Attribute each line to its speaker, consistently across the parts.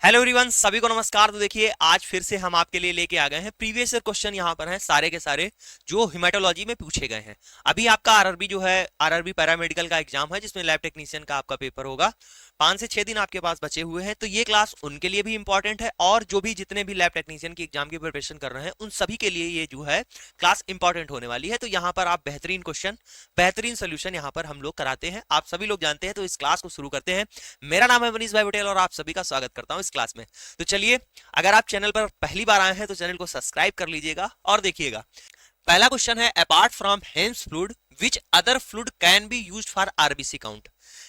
Speaker 1: Hello everyone, सभी को नमस्कार। तो देखिए आज फिर से हम आपके लिए लेके आ गए हैं प्रीवियस ईयर क्वेश्चन। यहाँ पर हैं सारे के सारे जो हिमेटोलॉजी में पूछे गए हैं। अभी आपका आरआरबी जो है, आरआरबी पैरामेडिकल का एग्जाम है जिसमें लैब टेक्नीशियन का आपका पेपर होगा। 5 से 6 दिन आपके पास बचे हुए हैं, तो ये क्लास उनके लिए भी इंपॉर्टेंट है और जो भी जितने भी लैब टेक्नीशियन की एग्जाम की प्रिपरेशन कर रहे हैं उन सभी के लिए ये जो है क्लास इंपॉर्टेंट होने वाली है। तो यहाँ पर आप बेहतरीन क्वेश्चन, बेहतरीन सोल्यूशन यहाँ पर हम लोग कराते हैं, आप सभी लोग जानते हैं। तो इस क्लास को शुरू करते हैं। मेरा नाम है मनीष भाई पटेल और आप सभी का स्वागत करता हूं इस क्लास में। तो चलिए, अगर आप चैनल पर पहली बार आए हैं तो चैनल को सब्सक्राइब कर लीजिएगा और देखिएगा। पहला क्वेश्चन है, apart from Hayem's fluid which other fluid can be used for RBC count.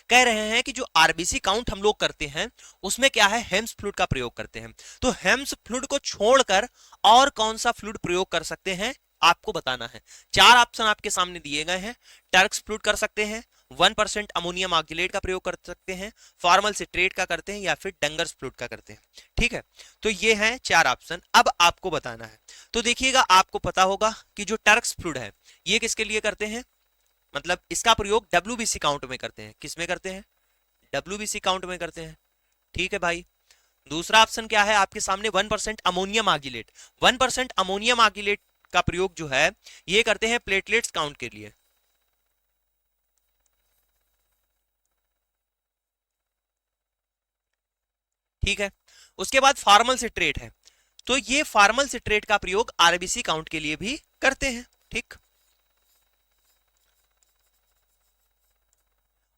Speaker 1: कह रहे हैं कि जो आरबीसी काउंट हम लोग करते हैं उसमें क्या है, हेम्स फ्लूइड का प्रयोग करते हैं। तो हेम्स फ्लूइड को छोड़कर और कौन सा फ्लूइड प्रयोग कर सकते हैं आपको बताना है। 4 ऑप्शन आपके सामने दिए गए हैं। टर्क्स फ्लूइड कर सकते हैं, 1% अमोनियम ऑक्जिलेट का प्रयोग कर सकते हैं, फॉर्मल सिट्रेट का करते हैं, या फिर डंगर्स फ्लूइड का करते हैं। ठीक है, तो ये हैं 4 ऑप्शन। अब आपको बताना है। तो देखिएगा, आपको पता होगा कि जो टर्क्स फ्लूइड है ये किसके लिए करते हैं, मतलब इसका प्रयोग डब्ल्यूबीसी काउंट में करते हैं। किस में करते हैं? डब्ल्यूबीसी काउंट में करते हैं। ठीक है भाई। दूसरा ऑप्शन क्या है आपके सामने, 1% अमोनियम ऑक्जिलेट। 1% अमोनियम ऑक्जिलेट का प्रयोग जो है ये करते हैं प्लेटलेट्स काउंट के लिए। ठीक है, उसके बाद फार्मल सिट्रेट है, तो ये फार्मल सिट्रेट का प्रयोग आरबीसी काउंट के लिए भी करते हैं। ठीक,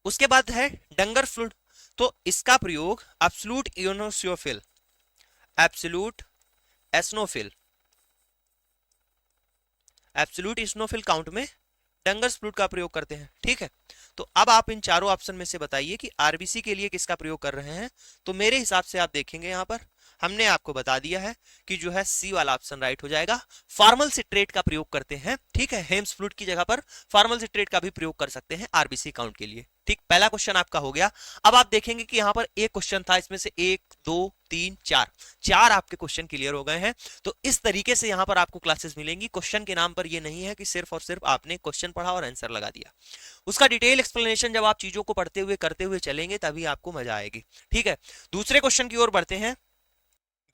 Speaker 1: उसके बाद है डंगर फ्लूइड, तो इसका प्रयोग absolute eosinophil, absolute eosinophil, absolute eosinophil count में डंगर फ्लूइड का प्रयोग करते हैं। ठीक है, तो अब आप इन चारों ऑप्शन में से बताइए कि आरबीसी के लिए किसका प्रयोग कर रहे हैं। तो मेरे हिसाब से आप देखेंगे यहां पर हमने आपको बता दिया है कि जो है सी वाला ऑप्शन राइट हो जाएगा। फार्मल सिट्रेट का प्रयोग करते हैं। ठीक है, हेम्स फ्लूइड की जगह पर फार्मल सिट्रेट का भी प्रयोग कर सकते हैं आरबीसी काउंट के लिए। ठीक, पहला क्वेश्चन आपका हो गया। अब आप देखेंगे कि यहां पर एक क्वेश्चन था, इसमें से 1 2 3 4 4 आपके क्वेश्चन क्लियर हो गए हैं। तो इस तरीके से यहां पर आपको क्लासेस मिलेंगी। क्वेश्चन के नाम पर ये नहीं है कि सिर्फ और सिर्फ आपने क्वेश्चन पढ़ा और आंसर लगा दिया। उसका डिटेल एक्सप्लेनेशन जब आप चीजों को पढ़ते हुए करते हुए चलेंगे तभी आपको मजा आएगी। ठीक है, दूसरे क्वेश्चन की ओर बढ़ते हैं।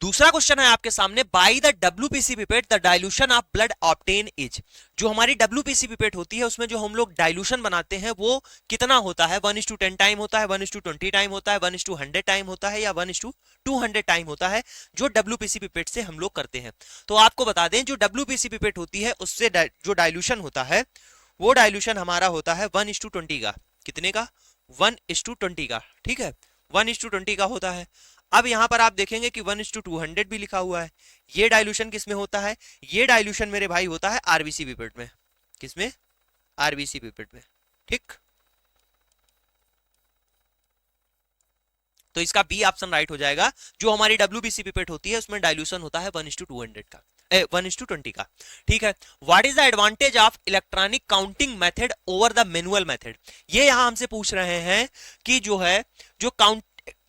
Speaker 1: दूसरा क्वेश्चन है आपके सामने, by the WPC pipette the dilution of blood obtain is. जो हमारी डब्ल्यूपीसी पिपेट होती है उसमें जो हम लोग डाइल्यूशन बनाते हैं वो कितना होता है? 1:10 टाइम होता है, 1:20 टाइम होता है, 1:100 टाइम होता है, या 1:200 टाइम होता है जो डब्ल्यूपीसी पिपेट से हम लोग करते हैं। तो आपको बता दें, जो डब्ल्यूपीसी पिपेट होती है उससे जो डाइल्यूशन होता है वो डाइल्यूशन हमारा होता है 1:20 का। कितने का? 1:20 का। ठीक है, 1:20 का होता है। अब यहां पर आप देखेंगे कि 1:200 भी लिखा हुआ है। ये डाइल्यूशन किस में होता है? ये डाइल्यूशन मेरे भाई होता है आरबीसी पिपेट में। किसमें? आरबीसी पिपेट में। ठीक, तो इसका बी ऑप्शन राइट हो जाएगा। जो हमारी डब्ल्यूबीसी पिपेट होती है उसमें डाइल्यूशन होता है 1:200 का, 1:20 का। ठीक है, what is the advantage of electronic counting method over the manual method. ये यहां हमसे पूछ रहे हैं कि जो है जो काउंट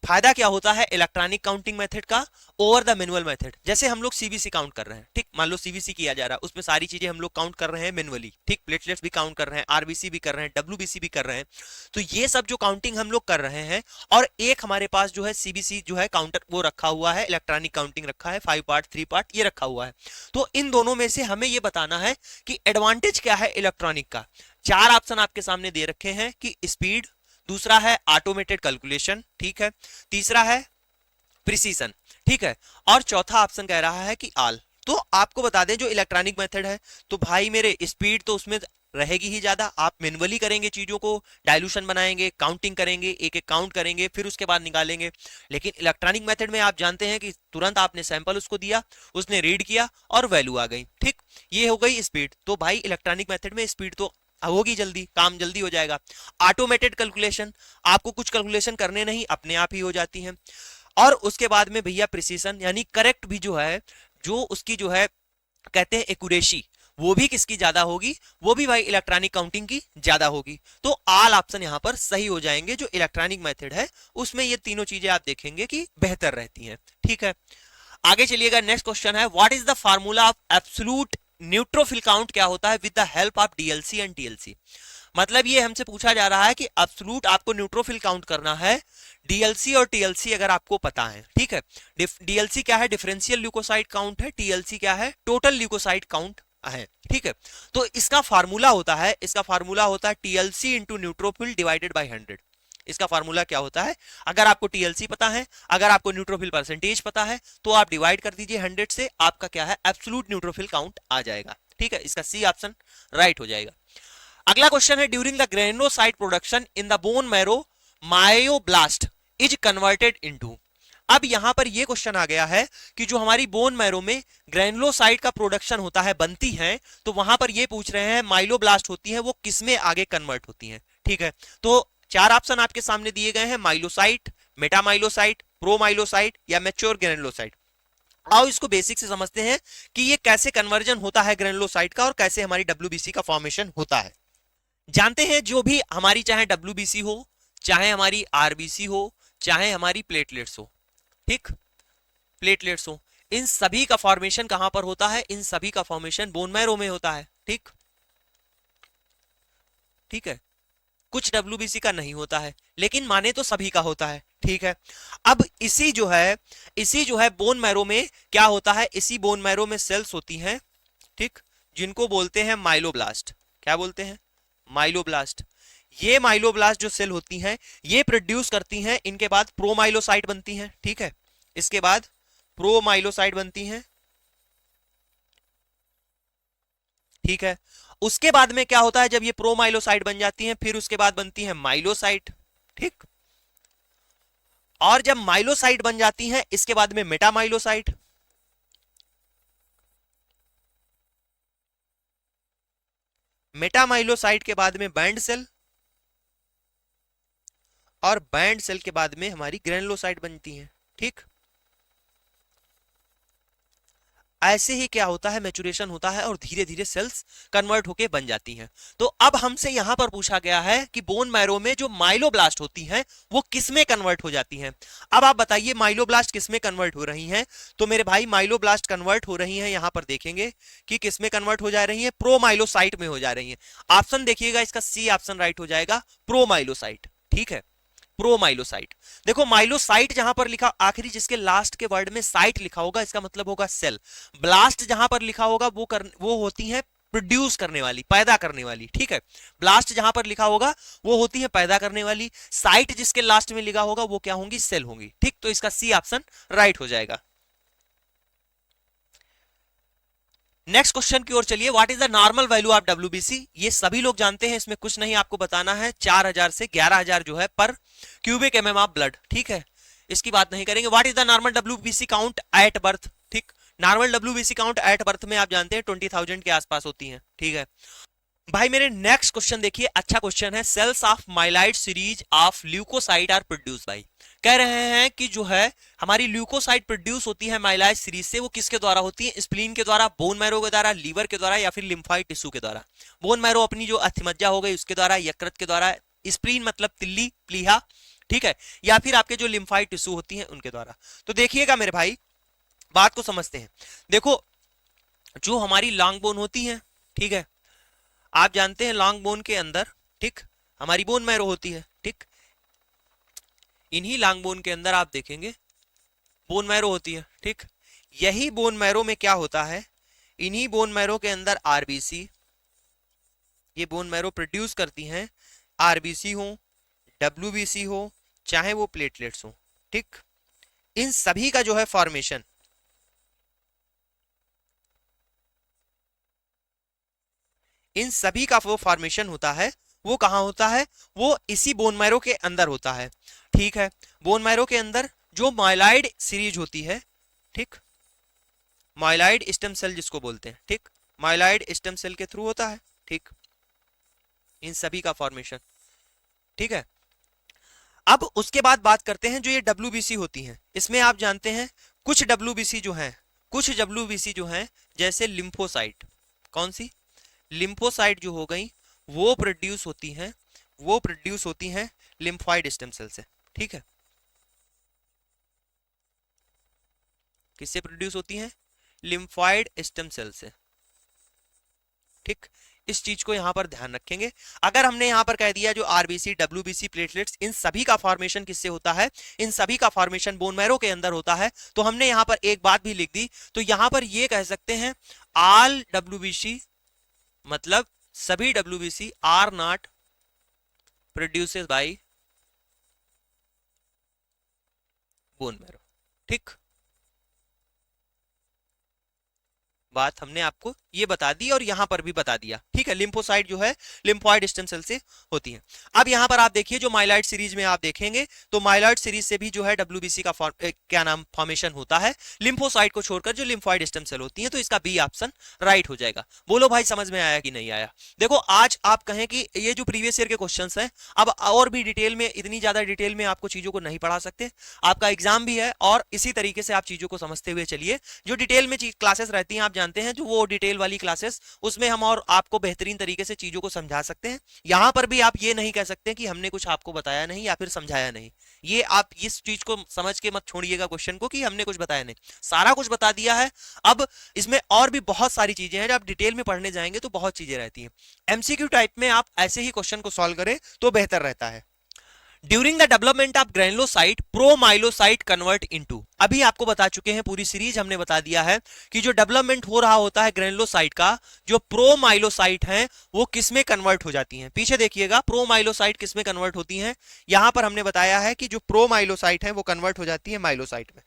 Speaker 1: फायदा क्या होता है इलेक्ट्रॉनिक काउंटिंग मेथड का ओवर द मैनुअल मेथड। जैसे हम लोग सीबीसी काउंट कर रहे हैं, ठीक, मान लो सीबीसी किया जा रहा है, उसमें सारी चीजें हम लोग काउंट कर रहे हैं मैनुअली। ठीक, प्लेटलेट्स भी काउंट कर रहे हैं, आरबीसी भी कर रहे हैं, डब्ल्यूबीसी भी कर रहे हैं। तो ये सब जो काउंटिंग हम लोग कर रहे हैं, और एक हमारे पास जो है सीबीसी जो है काउंटर वो रखा हुआ है, इलेक्ट्रॉनिक काउंटिंग रखा है, 5 पार्ट 3 पार्ट ये रखा हुआ है। तो इन दोनों में से हमें ये बताना है कि एडवांटेज क्या है इलेक्ट्रॉनिक का। 4 ऑप्शन आपके सामने दे रखे हैं कि स्पीड, दूसरा है ऑटोमेटेड कैलकुलेशन, ठीक है, तीसरा है प्रिसीजन, ठीक है, और चौथा ऑप्शन कह रहा है कि आल। तो आपको बता दें जो इलेक्ट्रॉनिक मेथड है, तो भाई मेरे स्पीड तो उसमें रहेगी ही ज्यादा। आप मैनुअली करेंगे चीजों को, डाइल्यूशन बनाएंगे, काउंटिंग करेंगे, एक एक काउंट करेंगे, फिर उसके बाद निकालेंगे। लेकिन इलेक्ट्रॉनिक मेथड में आप जानते हैं कि तुरंत आपने सैंपल उसको दिया, उसने रीड किया और वैल्यू आ गई। ठीक, ये हो गई स्पीड। तो भाई इलेक्ट्रॉनिक मेथड में स्पीड तो होगी जल्दी, काम जल्दी हो जाएगा। ऑटोमेटेड कैलकुलेशन, आपको कुछ कैलकुलेशन करने नहीं, अपने आप ही हो जाती है। और उसके बाद में भैया प्रिसीजन, यानी करेक्ट भी जो है, जो उसकी जो है कहते हैं एक्यूरेसी, वो भी किसकी ज्यादा होगी? वो भी भाई इलेक्ट्रॉनिक काउंटिंग की ज्यादा होगी। तो ऑल ऑप्शन यहां पर सही हो जाएंगे। जो इलेक्ट्रॉनिक मेथड है उसमें ये तीनों चीजें आप देखेंगे कि बेहतर रहती हैं। ठीक है, आगे चलिएगा। नेक्स्ट क्वेश्चन है, what is the formula of absolute neutrophil count. क्या होता है with the help of DLC and TLC. मतलब ये हमसे पूछा जा रहा है कि एब्सोल्यूट आपको न्यूट्रोफिल काउंट करना है, डीएलसी और टीएलसी अगर आपको पता है, ठीक है। डीएलसी क्या है? डिफरेंशियल ल्यूकोसाइट काउंट है। टीएलसी क्या है? टोटल ल्यूकोसाइट काउंट है, ठीक है। तो इसका फार्मूला होता है, TLC into neutrophil divided by 100। इसका फार्मूला क्या होता है? अगर आपको टीएलसी पता है, अगर आपको न्यूट्रोफिल परसेंटेज पता है, तो आप डिवाइड कर दीजिए 100 से, आपका क्या है? एब्सोल्यूट न्यूट्रोफिल काउंट आ जाएगा, ठीक है। इसका सी ऑप्शन राइट हो जाएगा। अगला क्वेश्चन है, during the granulocyte production in the bone marrow myoblast is converted into. अब यहां पर यह क्वेश्चन आ गया है कि जो हमारी बोन मैरो में ग्रेनुलोसाइट का प्रोडक्शन होता है, बनती है, तो वहां पर यह पूछ रहे हैं माइलोब्लास्ट होती है, वो किसमें आगे कन्वर्ट होती है, ठीक है। तो चार ऑप्शन आपके सामने दिए गए हैं, माइलोसाइट, मेटामाइलोसाइट, प्रोमाइलोसाइट या मैच्योर ग्रेनुलोसाइट। आओ इसको बेसिक से समझते हैं कि ये कैसे कन्वर्जन होता है ग्रेनुलोसाइट का और कैसे हमारी डब्ल्यूबीसी का फॉर्मेशन होता है। जानते हैं, जो भी हमारी चाहे डब्ल्यूबीसी हो, चाहे हमारी आरबीसी हो, चाहे हमारी प्लेटलेट्स हो, ठीक, प्लेटलेट्स हो, इन सभी का फॉर्मेशन कहां पर होता है? इन सभी का फॉर्मेशन बोन मैरो में होता है, ठीक, ठीक है। कुछ डब्ल्यूबीसी का नहीं होता है, लेकिन माने तो सभी का होता है, ठीक है। अब इसी जो है बोन मैरो में क्या होता है? इसी बोन मैरो में सेल्स होती हैं, ठीक, जिनको बोलते हैं माइलोब्लास्ट। क्या बोलते हैं? माइलोब्लास्ट। ये माइलोब्लास्ट जो सेल होती हैं, ये प्रोड्यूस करती हैं, इनके बाद प्रोमाइलोसाइट बनती हैं, ठीक है। इसके बाद प्रोमाइलोसाइट बनती हैं, ठीक है। उसके बाद में क्या होता है? जब ये प्रोमाइलोसाइट बन जाती हैं, फिर उसके बाद बनती है माइलोसाइट, ठीक। और जब माइलोसाइट बन जाती हैं, इसके बाद में मेटामाइलोसाइट, मेटामाइलोसाइट के बाद में बैंड सेल, और बैंड सेल के बाद में हमारी ग्रेनुलोसाइट बनती हैं, ठीक। ऐसे ही क्या होता है? मैचुरेशन होता है और धीरे धीरे सेल्स कन्वर्ट होके बन जाती हैं। तो अब हमसे यहां पर पूछा गया है कि बोन मैरो में जो माइलोब्लास्ट होती हैं, वो किसमें कन्वर्ट हो जाती हैं। अब आप बताइए माइलोब्लास्ट किसमें कन्वर्ट हो रही हैं? तो मेरे भाई माइलोब्लास्ट कन्वर्ट हो रही हैं, यहां पर देखेंगे कि किसमें कन्वर्ट हो जा रही है? प्रोमाइलोसाइट में हो जा रही है। ऑप्शन देखिएगा, इसका सी ऑप्शन राइट हो जाएगा, प्रोमाइलोसाइट, ठीक है। प्रोमाइलोसाइट। देखो माइलोसाइट जहां पर लिखा, आखिरी जिसके लास्ट के वर्ड में साइट लिखा होगा, इसका मतलब होगा सेल। ब्लास्ट जहां पर लिखा होगा वो होती है प्रोड्यूस करने वाली, पैदा करने वाली, ठीक है। ब्लास्ट जहां पर लिखा होगा वो होती है पैदा करने वाली। साइट जिसके लास्ट में लिखा होगा वो क्या होंगी? सेल होंगी, ठीक। तो इसका सी ऑप्शन राइट हो जाएगा। नेक्स्ट क्वेश्चन की ओर चलिए, what is the normal value of WBC? ये सभी लोग जानते हैं, इसमें कुछ नहीं आपको बताना है। 4000 से 11000 जो है पर क्यूबिक एमएम ऑफ ब्लड, ठीक है, इसकी बात नहीं करेंगे। What is the normal WBC count at birth? ठीक, normal WBC count at birth में आप जानते हैं 20,000 के आसपास होती है, ठीक है। भाई मेरे नेक्स्ट क्वेश्चन देखिए, अच्छा क्वेश्चन है। Cells of myeloid series of leukocyte are produce by. कह रहे हैं कि जो है हमारी ल्यूकोसाइट प्रोड्यूस होती है माइलाइड सीरीज से, वो किसके द्वारा होती है? स्प्लीन के द्वारा, बोन मैरो के द्वारा, लीवर के द्वारा, या फिर लिम्फाइड टिश्यू के द्वारा। बोन मैरो अपनी जो अथिमज्जा हो गई उसके द्वारा, यकृत के द्वारा, स्प्लीन मतलब तिल्ली, प्लीहा, ठीक है, या फिर आपके जो लिम्फाइड टिश्यू होती है उनके द्वारा। तो देखिएगा मेरे भाई, बात को समझते हैं। देखो जो हमारी लॉन्ग बोन होती है, ठीक है, आप जानते हैं लॉन्ग बोन के अंदर, ठीक, हमारी बोन मैरो होती है, ठीक। इन्हीं लॉन्ग बोन के अंदर आप देखेंगे बोन मैरो होती है, ठीक। यही बोन मैरो में क्या होता है? इन्हीं बोन मैरो के अंदर आरबीसी, ये बोन मैरो प्रोड्यूस करती हैं, आरबीसी हो, डब्ल्यूबीसी हो, चाहे वो प्लेटलेट्स हो, ठीक। इन सभी का जो है फॉर्मेशन, इन सभी का वो फॉर्मेशन होता है, वो कहां होता है? वो इसी बोन मैरो के अंदर होता है, ठीक है। बोन मैरो के अंदर जो माइलाइड सीरीज होती है, ठीक, माइलाइड स्टेम सेल जिसको बोलते हैं, ठीक, माइलाइड स्टेम सेल के थ्रू होता है, ठीक, इन सभी का फॉर्मेशन, ठीक है। अब उसके बाद बात करते हैं जो ये डब्ल्यूबीसी होती हैं, इसमें आप जानते हैं कुछ डब्ल्यूबीसी जो हैं, कुछ डब्ल्यूबीसी जो हैं, जैसे लिम्फोसाइट, कौन सी? लिम्फोसाइट जो हो गई, वो प्रोड्यूस होती हैं, वो प्रोड्यूस होती हैं लिम्फॉइड स्टेम सेल से, ठीक है। किससे प्रोड्यूस होती हैं? लिम्फॉइड स्टेम सेल से, ठीक। इस चीज को यहां पर ध्यान रखेंगे। अगर हमने यहां पर कह दिया जो आरबीसी, डब्ल्यूबीसी, प्लेटलेट्स, इन सभी का फॉर्मेशन किससे होता है, इन सभी का फॉर्मेशन बोन मैरो के अंदर होता है, तो हमने यहां पर एक बात भी लिख दी, तो यहां पर ये कह सकते हैं ऑल डब्ल्यूबीसी मतलब सभी WBC are not produces by bone marrow. ठीक, बात हमने आपको ये बता दी और यहां पर भी बता दिया। ठीक है, लिम्फोसाइट जो है लिम्फॉइड स्टेम सेल से होती है। अब यहां पर आप देखिए जो माइलॉइड सीरीज में आप देखेंगे तो माइलॉइड सीरीज से भी जो है डब्ल्यूबीसी का क्या नाम फॉर्मेशन होता है लिम्फोसाइट को छोड़कर, जो लिम्फॉइड स्टेम सेल होती है। तो इसका बी ऑप्शन राइट हो जाएगा। बोलो भाई समझ में आया कि नहीं आया? देखो आज आप कहें कि ये जो प्रीवियस ईयर के क्वेश्चन है, अब और भी डिटेल में, इतनी ज्यादा डिटेल में आपको चीजों को नहीं पढ़ा सकते, आपका एग्जाम भी है और इसी तरीके से आप चीजों को समझते हुए चलिए। जो डिटेल में क्लासेस रहती हैं आप जानते हैं, जो वो डिटेल वाली क्लासेस, उसमें हम और आपको बेहतरीन तरीके से चीजों को समझा सकते हैं। यहां पर भी आप ये नहीं कह सकते कि हमने कुछ आपको बताया नहीं या फिर समझाया नहीं। ये आप इस चीज को समझ के मत छोड़िएगा क्वेश्चन को कि हमने कुछ बताया नहीं, सारा कुछ बता दिया है। अब इसमें और भी बहुत सारी चीजें हैं, जब आप डिटेल में पढ़ने जाएंगे तो बहुत चीजें रहती हैं। एमसीक्यू टाइप में आप ऐसे ही क्वेश्चन को सॉल्व करें तो बेहतर रहता है। During the development of granulocyte promyelocyte convert into, अभी आपको बता चुके हैं, पूरी सीरीज हमने बता दिया है कि जो डेवलपमेंट हो रहा होता है ग्रेनुलोसाइट का, जो प्रोमाइलोसाइट हैं वो किस में कन्वर्ट हो जाती हैं। पीछे देखिएगा प्रोमाइलोसाइट किस में कन्वर्ट होती हैं, यहां पर हमने बताया है कि जो प्रोमाइलोसाइट है वो कन्वर्ट हो जाती है माइलोसाइट में।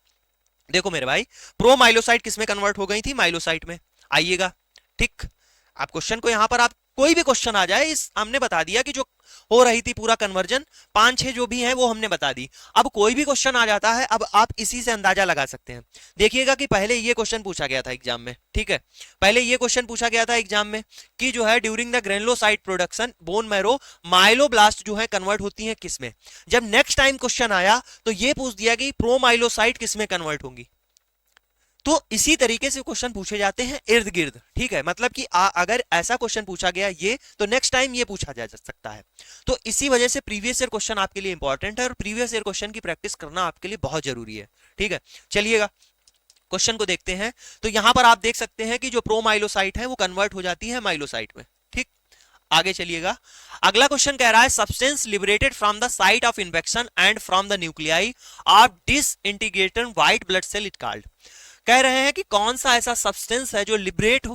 Speaker 1: देखो मेरे भाई, प्रोमाइलोसाइट किस में कन्वर्ट हो गई थी, माइलोसाइट में। आइएगा, ठीक, आप क्वेश्चन को यहां पर आप कोई भी क्वेश्चन आ जाए, इस हमने बता दिया कि जो हो रही थी पूरा कन्वर्जन 5-6 जो भी है वो हमने बता दी। अब कोई भी क्वेश्चन आ जाता है, अब आप इसी से अंदाजा लगा सकते हैं। देखिएगा कि पहले ये क्वेश्चन पूछा गया था एग्जाम में, ठीक है, पहले ये क्वेश्चन पूछा गया था एग्जाम में कि जो है during the granulocyte production bone marrow myeloblast जो है कन्वर्ट होती है किस में। जब नेक्स्ट टाइम क्वेश्चन आया तो ये पूछ दिया कि प्रोमाइलोसाइट किस में कन्वर्ट होंगी। तो इसी तरीके से क्वेश्चन पूछे जाते हैं इर्द गिर्द। ठीक है, मतलब कि अगर ऐसा क्वेश्चन पूछा गया ये, तो नेक्स्ट टाइम ये पूछा जा सकता है। तो इसी वजह से प्रीवियस ईयर क्वेश्चन आपके लिए इंपॉर्टेंट है और प्रीवियस ईयर क्वेश्चन की प्रैक्टिस करना आपके लिए बहुत जरूरी है। ठीक है, चलिएगा क्वेश्चन को देखते हैं। तो यहां पर आप देख सकते हैं कि जो प्रोमाइलोसाइट है वो कन्वर्ट हो जाती है माइलोसाइट में। ठीक, आगे चलिएगा। अगला क्वेश्चन कह रहा है substance liberated from the site of infection and from the nuclei of disintegrated white blood cell it called. कह रहे हैं कि कौन सा ऐसा सब्सटेंस है जो लिबरेटेड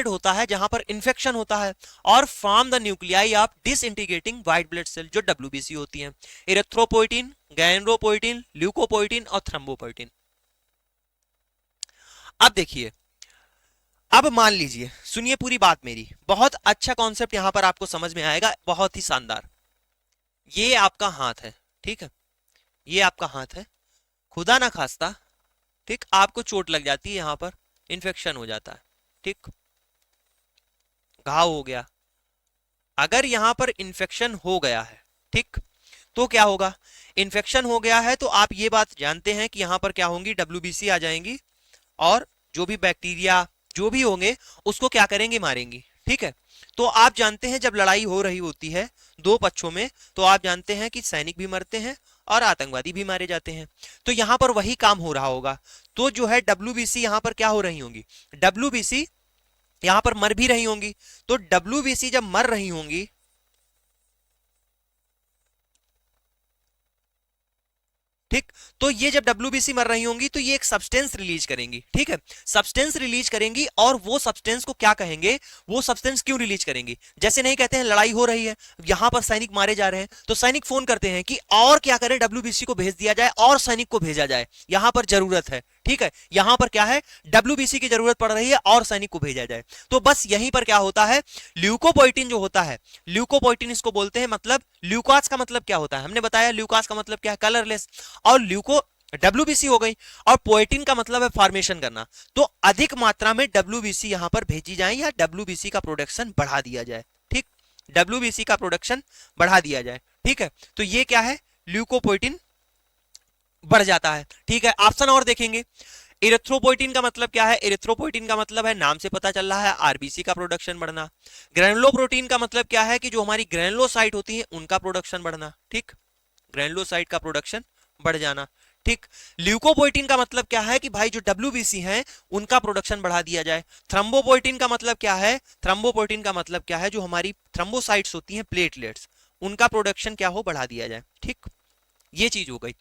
Speaker 1: होता है जहां पर इंफेक्शन होता है और from the nuclei of disintegrating white blood cell जो डब्ल्यूबीसी होती है। इरेथ्रोपोइटिन, गैनरोपोइटिन, ल्यूकोपोइटिन और थ्रोम्बोपोइटिन। अब देखिए, अब मान लीजिए, सुनिए पूरी बात मेरी, बहुत अच्छा कॉन्सेप्ट यहां पर आपको समझ में आएगा, बहुत ही शानदार। ये आपका हाथ है, ठीक है, ये आपका हाथ है, खुदा ना खास्ता, ठीक, आपको चोट लग जाती है, यहां पर इन्फेक्शन हो जाता है, ठीक, घाव हो गया। अगर यहां पर इन्फेक्शन हो गया है, ठीक, तो क्या होगा, इन्फेक्शन हो गया है तो आप ये बात जानते हैं कि यहां पर क्या होंगी, डब्ल्यूबीसी आ जाएंगी और जो भी बैक्टीरिया जो भी होंगे उसको क्या करेंगे, मारेंगी। ठीक है, तो आप जानते हैं जब लड़ाई हो रही होती है दो पक्षों में, तो आप जानते हैं कि सैनिक भी मरते हैं और आतंकवादी भी मारे जाते हैं। तो यहां पर वही काम हो रहा होगा। तो जो है डब्ल्यूबीसी यहां पर क्या हो रही होंगी, डब्ल्यूबीसी यहां पर मर भी रही होंगी। तो डब्ल्यूबीसी जब मर रही होंगी, ठीक, तो ये जब डब्ल्यूबीसी मर रही होंगी तो ये एक सब्सटेंस रिलीज करेंगी। ठीक है, सब्सटेंस रिलीज करेंगी और वो सब्सटेंस को क्या कहेंगे, वो सब्सटेंस क्यों रिलीज करेंगी, जैसे नहीं कहते हैं लड़ाई हो रही है, यहां पर सैनिक मारे जा रहे हैं, तो सैनिक फोन करते हैं कि और क्या करें, डब्ल्यूबीसी को भेज दिया जाए और सैनिक को भेजा जाए, यहां पर जरूरत है। ठीक है, यहां पर क्या है, डब्ल्यूबीसी की जरूरत पड़ रही है और सैनिक को भेजा जाए। तो बस यहीं पर क्या होता है, ल्यूकोपोइटिन जो होता है, ल्यूकोपोइटिन इसको बोलते हैं, मतलब ल्यूकास का मतलब क्या होता है, हमने बताया ल्यूकास का मतलब क्या है, कलरलेस, और ल्यूको डब्ल्यूबीसी हो गई, और पोइटिन का मतलब है फॉर्मेशन करना। तो अधिक मात्रा में डब्ल्यूबीसी यहां पर भेजी जाए या डब्ल्यूबीसी का प्रोडक्शन बढ़ा दिया जाए। ठीक, डब्ल्यूबीसी का प्रोडक्शन बढ़ा दिया जाए। ठीक है, तो ये क्या है, ल्यूकोपोइटिन बढ़ जाता है। ठीक है, ऑप्शन और देखेंगे, इरेथ्रोपोइटिन का मतलब क्या है, इरेथ्रोपोइटिन का मतलब है, नाम से पता चल रहा है, आरबीसी का प्रोडक्शन बढ़ना। ग्रेनुलोप्रोटीन का मतलब क्या है कि जो हमारी ग्रेनुलोसाइट होती है उनका प्रोडक्शन बढ़ना। ठीक, ग्रेनुलोसाइट का प्रोडक्शन बढ़ जाना। ठीक। ल्यूकोपोइटिन का मतलब क्या है कि भाई जो डब्ल्यूबीसी है उनका प्रोडक्शन बढ़ा दिया जाए। थ्रम्बोपोइटिन का मतलब क्या है, थ्रम्बोपोइटिन का मतलब क्या है, जो हमारी थ्रम्बोसाइट्स होती हैं प्लेटलेट्स, उनका प्रोडक्शन क्या हो, बढ़ा दिया जाए। ठीक, ये चीज हो गई।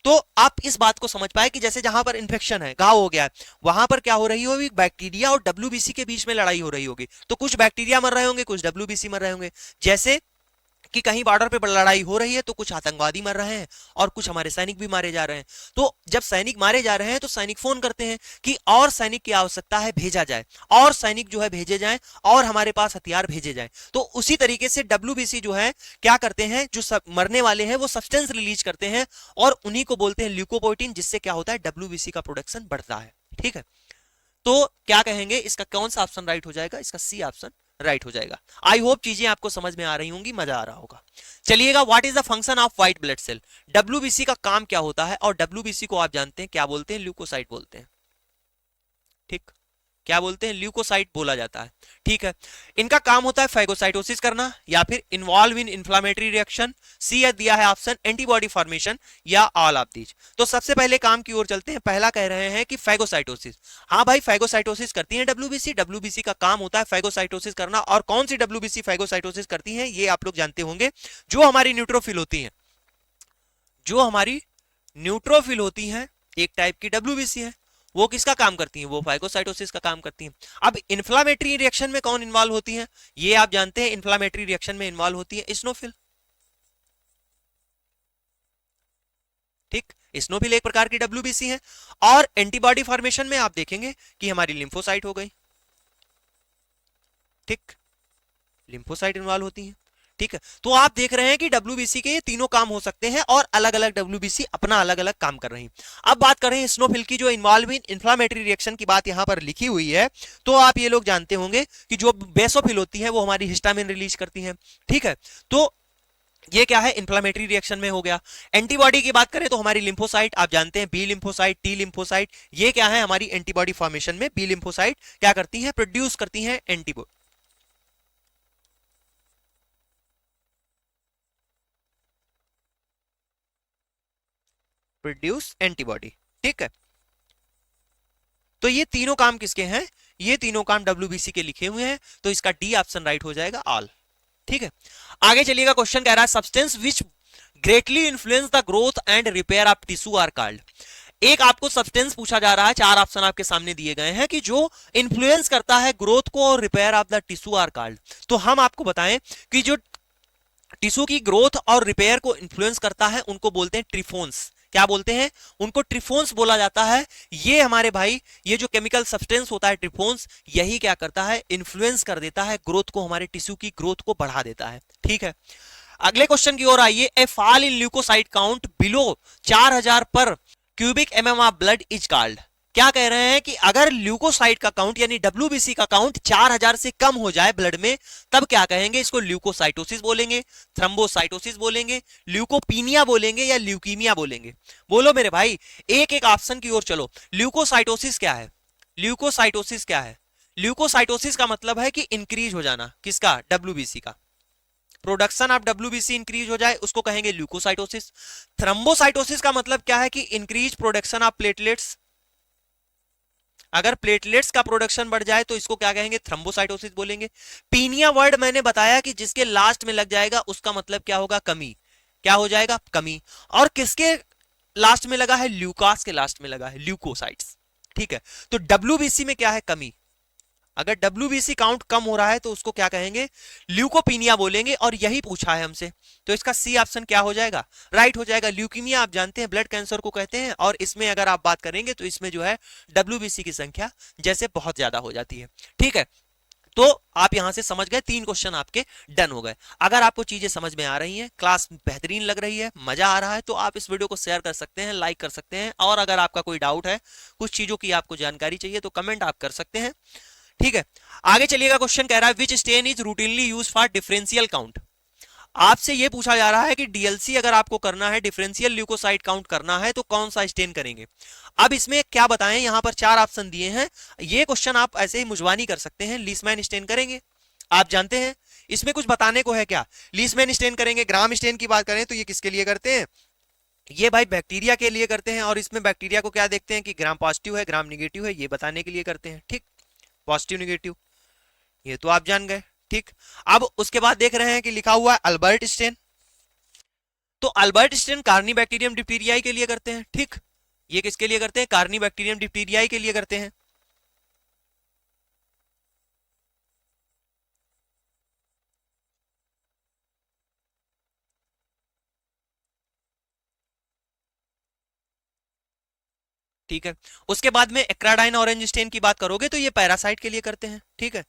Speaker 1: तो आप इस बात को समझ पाए कि जैसे जहां पर इंफेक्शन है, घाव हो गया है, वहां पर क्या हो रही होगी, बैक्टीरिया और डब्ल्यूबीसी के बीच में लड़ाई हो रही होगी। तो कुछ बैक्टीरिया मर रहे होंगे, कुछ डब्ल्यूबीसी मर रहे होंगे। जैसे कि कहीं बॉर्डर पे लड़ाई हो रही है तो कुछ आतंकवादी मर रहे हैं और कुछ हमारे सैनिक भी मारे जा रहे हैं। तो जब सैनिक मारे जा रहे हैं तो सैनिक फोन करते हैं कि और सैनिक की आवश्यकता है, भेजा जाए, और सैनिक जो है भेजे जाएं और हमारे पास हथियार भेजे जाएं। तो उसी तरीके से डब्ल्यूबीसी जो है क्या करते हैं, जो मरने वाले हैं वो सब्सटेंस रिलीज करते हैं और उन्हीं को बोलते हैं ल्यूकोपोइटिन, जिससे क्या होता है, डब्ल्यूबीसी का प्रोडक्शन बढ़ता है। ठीक है, तो क्या कहेंगे, इसका कौन सा ऑप्शन राइट हो जाएगा, इसका सी ऑप्शन राइट हो जाएगा। आई होप चीजें आपको समझ में आ रही होंगी, मजा आ रहा होगा। चलिएगा, what is the function of white blood cell, WBC का काम क्या होता है, और डब्ल्यूबीसी को आप जानते हैं क्या बोलते हैं, ल्यूकोसाइट बोलते हैं। ठीक, क्या बोलते हैं, ल्यूकोसाइट बोला जाता है। ठीक है, इनका काम होता है फैगोसाइटोसिस करना या फिर इन्वॉल्व इन इन्फ्लामेटरी रिएक्शन, सी दिया है ऑप्शन एंटीबॉडी फॉर्मेशन, या ऑल ऑफ दीज। तो सबसे पहले काम की ओर चलते हैं। पहला कह रहे हैं कि फैगोसाइटोसिस। हाँ भाई, फैगोसाइटोसिस करती है डब्ल्यूबीसी, डब्ल्यूबीसी का काम होता है फैगोसाइटोसिस करना। और कौन सी डब्ल्यूबीसी फैगोसाइटोसिस करती है, ये आप लोग जानते होंगे, जो हमारी न्यूट्रोफिल होती है, जो हमारी न्यूट्रोफिल होती हैं, एक टाइप की डब्ल्यूबीसी है, वो किसका काम करती हैं, वो फाइगोसाइटोसिस का काम करती हैं। अब इन्फ्लामेटरी रिएक्शन में कौन इन्वॉल्व होती है, ये आप जानते हैं, इन्फ्लामेटरी रिएक्शन में इन्वॉल्व होती है इस्नोफिल। ठीक, इस्नोफिल एक प्रकार की डब्ल्यूबीसी है। और एंटीबॉडी फॉर्मेशन में आप देखेंगे कि हमारी लिम्फोसाइट हो गई। ठीक, लिम्फोसाइट इन्वॉल्व होती है। ठीक है, तो आप देख रहे हैं कि डब्ल्यूबीसी के ये तीनों काम हो सकते हैं और अलग अलग डब्ल्यूबीसी अपना अलग अलग काम कर रही हैं। अब बात कर रहे हैं स्नोफिल की, जो इन्वॉल्व इन इन्फ्लामेटरी रिएक्शन की बात यहां पर लिखी हुई है। तो आप ये लोग जानते होंगे कि जो बेसोफिल होती है वो हमारी हिस्टामिन रिलीज करती है। ठीक है, तो ये क्या है, इन्फ्लामेटरी रिएक्शन में हो गया। एंटीबॉडी की बात करें तो हमारी लिम्फोसाइट आप जानते हैं, बी लिम्फोसाइट, टी लिम्फोसाइट, ये क्या है, हमारी एंटीबॉडी फॉर्मेशन में बी लिम्फोसाइट क्या करती है, प्रोड्यूस करती है एंटीबॉडी, प्रोड्यूस एंटीबॉडी। ठीक है, तो ये तीनों काम किसके हैं, ये तीनों काम डब्ल्यूबीसी के लिखे हुए हैं, तो इसका डी ऑप्शन राइट हो जाएगा, ऑल। ठीक है, आगे चलिएगा, क्वेश्चन कह रहा है substance which greatly influence the growth and repair of tissue are called. एक आपको सब्सटेंस पूछा जा रहा है, चार ऑप्शन आपके सामने दिए गए हैं कि जो इन्फ्लुएंस करता है ग्रोथ को और repair of the tissue are called. तो हम आपको बताएं कि जो टिश्यू की ग्रोथ और रिपेयर को इन्फ्लुएंस करता है उनको बोलते हैं ट्रिफोन्स। क्या बोलते हैं, उनको ट्रिफोन्स बोला जाता है। ये हमारे भाई, ये जो केमिकल सब्सटेंस होता है ट्रिफोन्स, यही क्या करता है, इन्फ्लुएंस कर देता है ग्रोथ को, हमारे टिश्यू की ग्रोथ को बढ़ा देता है। ठीक है, अगले क्वेश्चन की ओर आइए। A fall in leukocyte count below 4000 पर cubic mm of blood is called. क्या कह रहे हैं कि अगर ल्यूकोसाइट का काउंट यानी डब्ल्यूबीसी का काउंट 4000 से कम हो जाए ब्लड में, तब क्या कहेंगे, इसको ल्यूकोसाइटोसिस बोलेंगे, थ्रम्बोसाइटोसिस बोलेंगे, ल्यूकोपीनिया बोलेंगे, या ल्यूकीमिया बोलेंगे। बोलो मेरे भाई, एक एक ऑप्शन की ओर चलो। ल्यूकोसाइटोसिस क्या है, ल्यूकोसाइटोसिस क्या है, ल्यूकोसाइटोसिस का मतलब है कि इंक्रीज हो जाना, किसका, डब्ल्यूबीसी का, प्रोडक्शन ऑफ डब्ल्यूबीसी इंक्रीज हो जाए, उसको कहेंगे ल्यूकोसाइटोसिस। थ्रम्बोसाइटोसिस का मतलब क्या है कि इंक्रीज प्रोडक्शन ऑफ प्लेटलेट्स, अगर प्लेटलेट्स का प्रोडक्शन बढ़ जाए तो इसको क्या कहेंगे, थ्रम्बोसाइटोसिस बोलेंगे। पीनिया वर्ड मैंने बताया कि जिसके लास्ट में लग जाएगा उसका मतलब क्या होगा, कमी, क्या हो जाएगा, कमी। और किसके लास्ट में लगा है, ल्यूकास के लास्ट में लगा है, ल्यूकोसाइट्स। ठीक है, तो डब्ल्यूबीसी में क्या है, कमी। अगर डब्ल्यूबीसी काउंट कम हो रहा है तो उसको क्या कहेंगे, ल्यूकोपीनिया बोलेंगे, और यही पूछा है हमसे। तो इसका सी ऑप्शन क्या हो जाएगा, राइट हो जाएगा। ल्यूकीमिया आप जानते हैं ब्लड कैंसर को कहते हैं, और इसमें अगर आप बात करेंगे तो इसमें जो है डब्ल्यूबीसी की संख्या जैसे बहुत ज्यादा हो जाती है। ठीक है, तो आप यहां से समझ गए, 3 क्वेश्चन आपके डन हो गए। अगर आपको चीजें समझ में आ रही हैं, क्लास बेहतरीन लग रही है, मजा आ रहा है, तो आप इस वीडियो को शेयर कर सकते हैं, लाइक कर सकते हैं, और अगर आपका कोई डाउट है, कुछ चीजों की आपको जानकारी चाहिए, तो कमेंट आप कर सकते हैं। ठीक है, आगे चलिएगा, क्वेश्चन कह रहा है which stain is routinely use for differential count. आपसे यह पूछा जा रहा है कि डीएलसी अगर आपको करना है, डिफरेंशियल ल्यूकोसाइट काउंट करना है, तो कौन सा स्टेन करेंगे। अब इसमें क्या बताएं, यहां पर 4 ऑप्शन दिए हैं। ये क्वेश्चन आप ऐसे ही मुजवानी कर सकते हैं, लीसमैन स्टेन करेंगे, आप जानते हैं, इसमें कुछ बताने को है क्या, लीसमैन स्टेन करेंगे। ग्राम स्टेन की बात करें तो ये किसके लिए करते हैं, ये भाई बैक्टीरिया के लिए करते हैं, और इसमें बैक्टीरिया को क्या देखते हैं कि ग्राम पॉजिटिव है ग्राम निगेटिव है, ये बताने के लिए करते हैं। ठीक, पॉजिटिव निगेटिव ये तो आप जान गए। ठीक, अब उसके बाद देख रहे हैं कि लिखा हुआ है अल्बर्ट स्टेन। तो अल्बर्ट स्टेन कार्निबैक्टीरियम डिप्टीरियाई के लिए करते हैं। ठीक, ये किसके लिए करते हैं? कार्निबैक्टीरियम डिप्टीरियाई के लिए करते हैं। ठीक है, उसके बाद में एक्राडाइन ऑरेंज स्टेन की बात करोगे तो ये पैरासाइट के लिए करते हैं। ठीक है,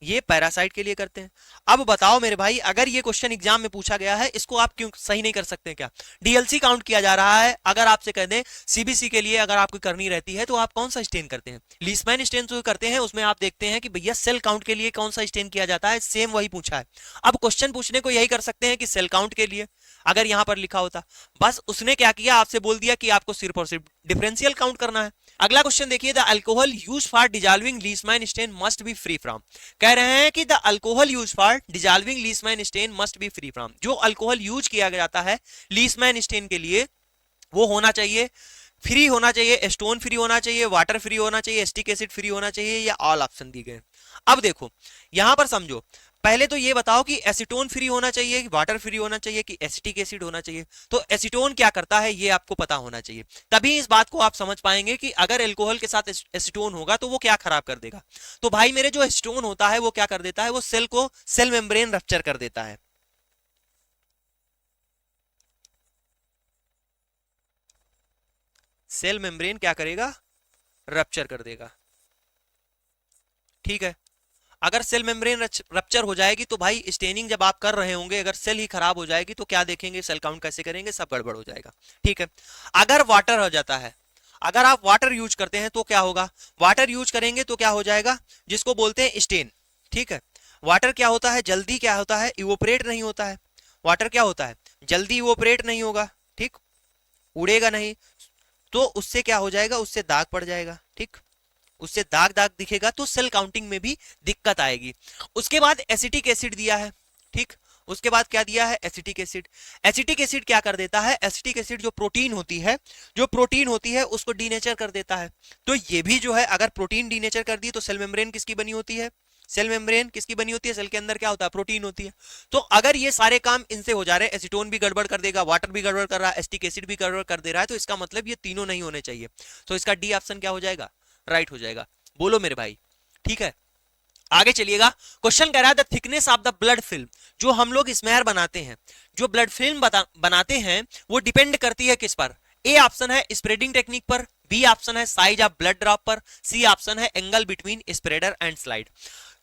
Speaker 1: ये पैरासाइट के लिए करते हैं। अब बताओ मेरे भाई, अगर ये क्वेश्चन एग्जाम में पूछा गया है, इसको आप क्यों सही नहीं कर सकते? क्या डीएलसी काउंट किया जा रहा है? अगर आपसे कह दें सीबीसी के लिए अगर आपको करनी रहती है तो आप कौन सा स्टेन करते हैं? लीसमैन स्टेन जो करते हैं उसमें आप देखते हैं कि भैया सेल काउंट के लिए कौन सा स्टेन किया जाता है, सेम वही पूछा है। अब क्वेश्चन पूछने को यही कर सकते हैं कि सेल काउंट के लिए, अगर यहां पर लिखा होता। बस उसने क्या किया, आपसे बोल दिया कि आपको सिर्फ और सिर्फ डिफरेंशियल काउंट करना है। अगला क्वेश्चन देखिए, the alcohol use for dissolving Leishman stain must be free from. कह रहे हैं कि the alcohol use for dissolving Leishman stain must be free from. जो अल्कोहल यूज किया जाता है लीसमैन स्टेन के लिए, वो होना चाहिए फ्री होना चाहिए, स्टोन फ्री होना चाहिए, वाटर फ्री होना चाहिए, एसिटिक एसिड फ्री होना चाहिए, या ऑल ऑप्शन दिए गए। अब देखो यहां पर समझो, पहले तो ये बताओ कि एसीटोन फ्री होना चाहिए, वाटर फ्री होना चाहिए, कि एसिटिक एसिड होना चाहिए। तो एसीटोन क्या करता है ये आपको पता होना चाहिए, तभी इस बात को आप समझ पाएंगे कि अगर एल्कोहल के साथ एसीटोन होगा तो वो क्या खराब कर देगा। तो भाई मेरे जो एसीटोन होता है वो क्या कर देता है, वो सेल को सेल मेम्ब्रेन रप्चर कर देता है। सेल मेम्ब्रेन क्या करेगा, रप्चर कर देगा। ठीक है, अगर सेल मेम्ब्रेन रप्चर हो जाएगी तो भाई स्टेनिंग जब आप कर रहे होंगे, अगर सेल ही खराब हो जाएगी तो क्या देखेंगे, सेल काउंट कैसे करेंगे, सब गड़बड़ हो जाएगा। ठीक है, अगर वाटर हो जाता है, अगर आप वाटर यूज करते हैं तो क्या होगा, वाटर यूज करेंगे तो क्या हो जाएगा, जिसको बोलते हैं स्टेन। ठीक है, वाटर क्या होता है, जल्दी क्या होता है, इवोपरेट नहीं होता है। वाटर क्या होता है, जल्दी इवोपरेट नहीं होगा। ठीक, उड़ेगा नहीं, तो उससे क्या हो जाएगा, उससे दाग पड़ जाएगा। ठीक, उससे दाग दाग दिखेगा तो सेल काउंटिंग में भी दिक्कत आएगी। उसके बाद एसिटिक एसिड दिया है। ठीक, उसके बाद क्या दिया है, एसिटिक एसिड। एसिटिक एसिड क्या कर देता है, एसिटिक एसिड जो प्रोटीन होती है, जो प्रोटीन होती है उसको डीनेचर कर देता है। तो ये भी जो है, अगर प्रोटीन डीनेचर कर दी तो सेल मेम्ब्रेन किसकी बनी होती है, सेल मेम्ब्रेन किसकी बनी होती है, सेल के अंदर क्या होता है, प्रोटीन होती है। तो अगर ये सारे काम इनसे हो जा रहे हैं, एसीटोन भी गड़बड़ कर देगा, वाटर भी गड़बड़ कर रहा है, एसिटिक एसिड भी गड़बड़ कर दे रहा है, तो इसका मतलब ये तीनों नहीं होने चाहिए। तो इसका डी ऑप्शन क्या हो जाएगा, राइट हो जाएगा। बोलो मेरे भाई। ठीक है, आगे चलिएगा। क्वेश्चन कह रहा है the thickness of the blood film, जो हम लोग स्मेयर बनाते हैं, जो ब्लड फिल्म बनाते हैं वो डिपेंड करती है किस पर। ए ऑप्शन है स्प्रेडिंग टेक्निक पर, बी ऑप्शन है साइज ऑफ ब्लड ड्रॉप पर, सी ऑप्शन है angle between spreader and slide.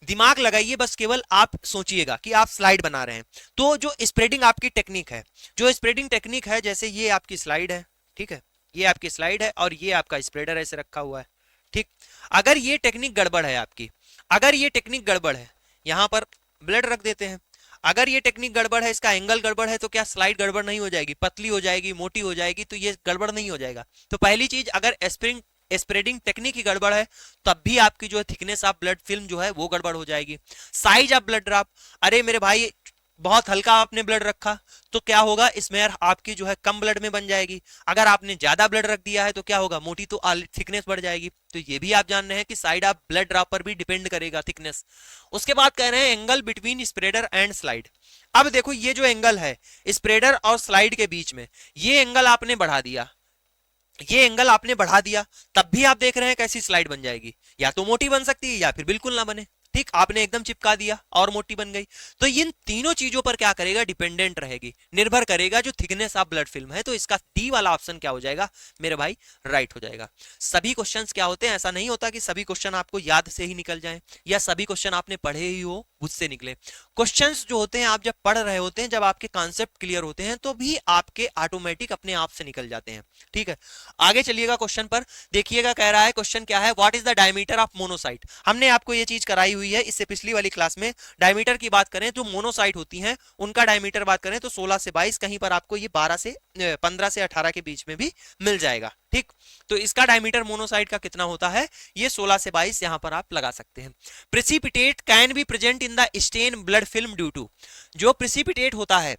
Speaker 1: दिमाग लगाइए बस, केवल आप सोचिएगा कि आप स्लाइड बना रहे हैं, तो जो स्प्रेडिंग आपकी टेक्निक है, जो स्प्रेडिंग टेक्निक है, जैसे ये आपकी स्लाइड है। ठीक है, ये आपकी स्लाइड है और ये आपका स्प्रेडर ऐसे रखा हुआ है। ठीक, अगर ये टेक्निक गड़बड़ है आपकी, अगर ये टेक्निक गड़बड़ है, यहां पर ब्लड रख देते हैं, अगर ये टेक्निक गड़बड़ है, इसका एंगल गड़बड़ है, तो क्या स्लाइड गड़बड़ नहीं हो जाएगी, पतली हो जाएगी, मोटी हो जाएगी, तो ये गड़बड़ नहीं हो जाएगा। तो पहली चीज, अगर स्प्रेडिंग टेक्निक ही गड़बड़ है तब भी आपकी जो थिकनेस ऑफ ब्लड फिल्म जो है वो गड़बड़ हो जाएगी। साइज ऑफ ब्लड ड्रॉप, अरे मेरे भाई बहुत हल्का आपने ब्लड रखा तो क्या होगा, स्मेयर आपकी जो है कम ब्लड में बन जाएगी। अगर आपने ज्यादा ब्लड रख दिया है तो क्या होगा, मोटी, तो थिकनेस बढ़ जाएगी। तो ये भी आप जान रहे हैं कि साइड ऑफ ब्लड ड्रॉप पर भी डिपेंड करेगा थिकनेस। उसके बाद कह रहे हैं angle between spreader and slide. अब देखो ये जो एंगल है स्प्रेडर और स्लाइड के बीच में, ये एंगल आपने बढ़ा दिया, ये एंगल आपने बढ़ा दिया, तब भी आप देख रहे हैं कैसी स्लाइड बन जाएगी, या तो मोटी बन सकती है या फिर बिल्कुल ना बने। ठीक, आपने एकदम चिपका दिया और मोटी बन गई। तो इन तीनों चीजों पर क्या करेगा, डिपेंडेंट रहेगी, निर्भर करेगा जो थिकनेस ऑफ ब्लड फिल्म है। तो इसका डी वाला ऑप्शन क्या हो जाएगा मेरे भाई, राइट हो जाएगा। सभी क्वेश्चंस क्या होते हैं, ऐसा नहीं होता कि सभी क्वेश्चन आपको याद से ही निकल जाएं, या सभी क्वेश्चन आपने पढ़े ही हो उससे निकले। क्वेश्चंस जो होते हैं आप जब पढ़ रहे होते हैं, जब आपके कॉन्सेप्ट क्लियर होते हैं, तो भी आपके ऑटोमेटिक अपने आप से निकल जाते हैं। ठीक है, आगे चलिएगा क्वेश्चन पर, देखिएगा कह रहा है क्वेश्चन क्या है, what is the diameter of monocyte. हमने आपको ये चीज कराई हुई है इससे पिछली वाली क्लास में। डायमीटर की बात करें तो मोनोसाइट होती हैं, उनका डायमीटर बात करें तो 16 से 22, कहीं पर आपको ये 15 से 18 के बीच में भी मिल जाएगा। ठीक, तो इसका डायमीटर मोनोसाइट का कितना होता है, ये 16 से 22 यहां पर आप लगा सकते हैं। Precipitate can be present in the stain blood film due to, जो प्रेसिपिटेट होता है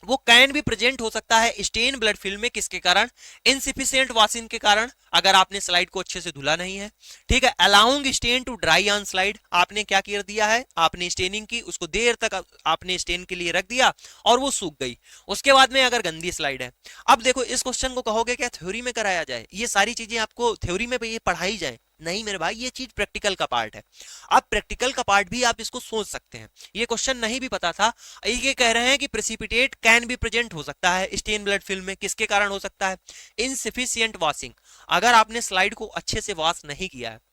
Speaker 1: वो कैन भी प्रेजेंट हो सकता है स्टेन ब्लड फिल्म में, किसके कारण? इनसिफिशिएंट वॉशिंग के कारण, अगर आपने स्लाइड को अच्छे से धुला नहीं है, ठीक है। Allowing stain to dry on slide, आपने क्या कर दिया है, आपने स्टेनिंग की, उसको देर तक आपने स्टेन के लिए रख दिया और वो सूख गई, उसके बाद में अगर गंदी स्लाइड है। अब देखो इस क्वेश्चन को कहोगे क्या थ्योरी में कराया जाए, ये सारी चीजें आपको थ्योरी में ये पढ़ाई जाए? नहीं मेरे भाई, ये चीज प्रैक्टिकल का पार्ट है। अब प्रैक्टिकल का पार्ट भी आप इसको सोच सकते हैं। ये क्वेश्चन नहीं भी पता था, ये कह रहे हैं कि प्रेसिपिटेट कैन बी प्रेजेंट हो सकता है स्टेन ब्लड फिल्म में, किसके कारण हो सकता है? इनसफिशिएंट वॉशिंग, अगर आपने स्लाइड को अच्छे से वॉश नहीं किया है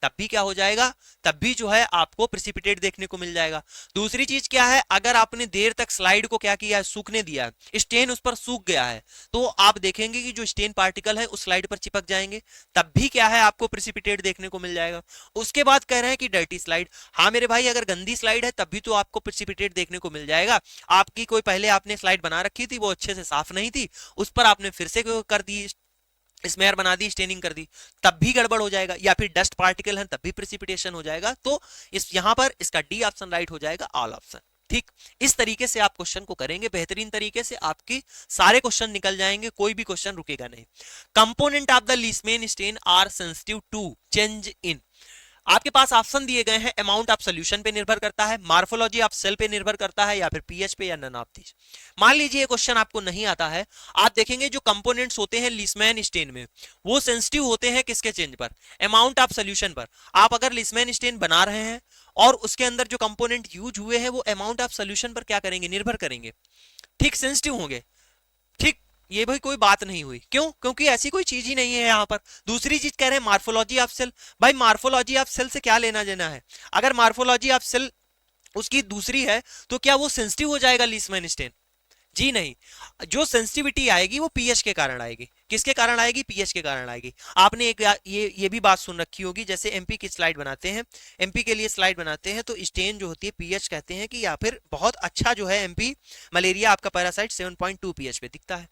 Speaker 1: तब भी क्या हो जाएगा, तब भी जो है आपको प्रेसिपिटेट देखने को मिल जाएगा। दूसरी चीज क्या है, अगर आपने देर तक स्लाइड को क्या किया है, सूखने दिया है, स्टेन उस पर सूख गया है, तो आप देखेंगे कि जो स्टेन पार्टिकल है उस स्लाइड पर चिपक जाएंगे, तब भी क्या है आपको प्रेसिपिटेट देखने को मिल जाएगा। उसके बाद कह रहे हैं कि डर्टी स्लाइड, हाँ मेरे भाई अगर गंदी स्लाइड है तब भी तो आपको प्रेसिपिटेट देखने को मिल जाएगा। आपकी कोई पहले आपने स्लाइड बना रखी थी, वो अच्छे से साफ नहीं थी, उस पर आपने फिर से कर दी, स्मेयर बना दी, स्टेनिंग कर दी, तब भी गड़बड़ हो जाएगा। या फिर डस्ट पार्टिकल है तब भी प्रेसिपिटेशन हो जाएगा। तो इस यहां पर इसका डी ऑप्शन राइट हो जाएगा, ऑल ऑप्शन। ठीक, इस तरीके से आप क्वेश्चन को करेंगे, बेहतरीन तरीके से आपके सारे क्वेश्चन निकल जाएंगे, कोई भी क्वेश्चन रुकेगा नहीं। Component of the Leishman stain are sensitive to change in, आपके पास ऑप्शन दिए गए हैं, अमाउंट ऑफ सोल्यूशन पे निर्भर करता है, मार्फोलॉजी ऑफ सेल पे निर्भर करता है, या फिर पीएच पे, या नन ऑफ दीज। मान लीजिए ये क्वेश्चन आपको नहीं आता है, आप देखेंगे जो कंपोनेंट्स होते हैं लीसमैन स्टेन में वो सेंसिटिव होते हैं किसके चेंज पर? अमाउंट ऑफ सोल्यूशन पर। आप अगर लीसमैन स्टेन बना रहे हैं और उसके अंदर जो कंपोनेंट यूज हुए हैं वो अमाउंट ऑफ सोल्यूशन पर क्या करेंगे, निर्भर करेंगे। ठीक, सेंसिटिव होंगे। ठीक, ये भाई कोई बात नहीं हुई, क्यों? क्योंकि ऐसी कोई चीज ही नहीं है यहां पर। दूसरी चीज कह रहे हैं मार्फोलॉजी ऑफ सेल, भाई मार्फोलॉजी ऑफ सेल से क्या लेना देना है? अगर मार्फोलॉजी ऑफ सेल उसकी दूसरी है तो क्या वो सेंसिटिव हो जाएगा लीसमैन स्टेन? जी नहीं, जो सेंसिटिविटी आएगी वो पीएच के कारण आएगी। किसके कारण आएगी? पीएच के कारण आएगी। आपने एक ये भी बात सुन रखी होगी, जैसे एमपी की स्लाइड बनाते हैं, एमपी के लिए स्लाइड बनाते हैं तो स्टेन जो होती है पीएच कहते हैं कि या फिर बहुत अच्छा जो है एमपी मलेरिया आपका पैरासाइट 7.2 पीएच पे दिखता है।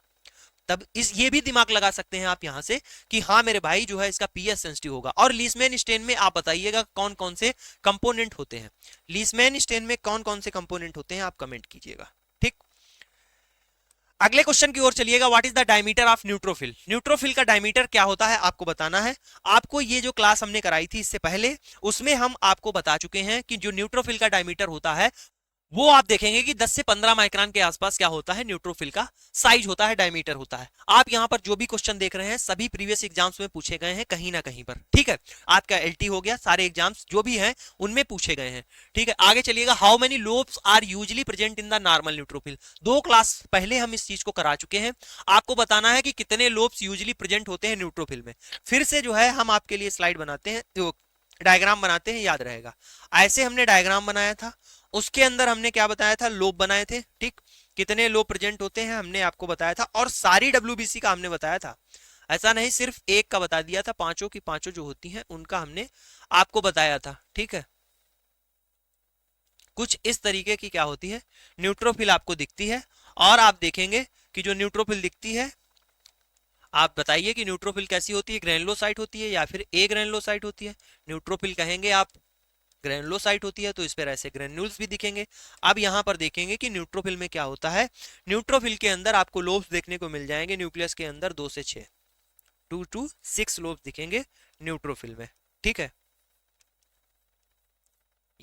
Speaker 1: तब इस ये भी दिमाग लगा सकते हैं आप यहां से कि हाँ मेरे भाई जो है इसका पीएच सेंसिटिव होगा। और लीसमैन स्टेन में आप बताइएगा कौन कौन से कंपोनेंट होते हैं, लीसमैन स्टेन में कौन कौन से कंपोनेंट होते हैं, आप कमेंट कीजिएगा। ठीक, अगले क्वेश्चन की ओर चलिएगा। What is the diameter of neutrophil? Neutrophil का डायमीटर क्या होता है आपको बताना है। आपको ये जो क्लास हमने कराई थी इससे पहले, उसमें हम आपको बता चुके हैं कि जो न्यूट्रोफिल का डायमीटर होता है वो आप देखेंगे कि 10 से 15 माइक्रोन के आसपास क्या होता है, न्यूट्रोफिल का साइज होता है, डायमीटर होता है। आप यहां पर जो भी क्वेश्चन देख रहे हैं सभी प्रीवियस एग्जाम्स में पूछे गए हैं कहीं ना कहीं पर। ठीक है, आपका एलटी हो गया, सारे एग्जाम्स जो भी हैं उनमें पूछे गए हैं। ठीक है, आगे चलिएगा। How many lobes are usually present in the normal neutrophil? 2 class पहले हम इस चीज को करा चुके हैं। आपको बताना है कि कितने लोब्स यूजुअली प्रेजेंट होते हैं न्यूट्रोफिल में। फिर से जो है हम आपके लिए स्लाइड बनाते हैं, डायग्राम बनाते हैं, याद रहेगा। ऐसे हमने डायग्राम बनाया था, उसके अंदर हमने क्या बताया था, लोब बनाए थे। ठीक, कितने लोब प्रेजेंट होते हैं हमने आपको बताया था, और सारी डब्ल्यूबीसी का हमने बताया था। ऐसा नहीं सिर्फ एक का बता दिया था, पांचों की पांचों जो होती हैं उनका हमने आपको बताया था। ठीक है, कुछ इस तरीके की क्या होती है, न्यूट्रोफिल आपको दिखती है। और आप देखेंगे कि जो न्यूट्रोफिल दिखती है, आप बताइए कि न्यूट्रोफिल कैसी होती है, ग्रेनुलोसाइट होती है या फिर ए ग्रेनुलोसाइट होती है? न्यूट्रोफिल कहेंगे आप, ग्रेनुलोसाइट होती है तो इस पर ऐसे ग्रेन्यूल्स भी दिखेंगे। अब यहां पर देखेंगे कि न्यूट्रोफिल में क्या होता है। न्यूट्रोफिल के अंदर आपको लोब्स देखने को मिल जाएंगे, न्यूक्लियस के अंदर 2 से 6, 2 to 6 लोब्स दिखेंगे न्यूट्रोफिल में। ठीक है,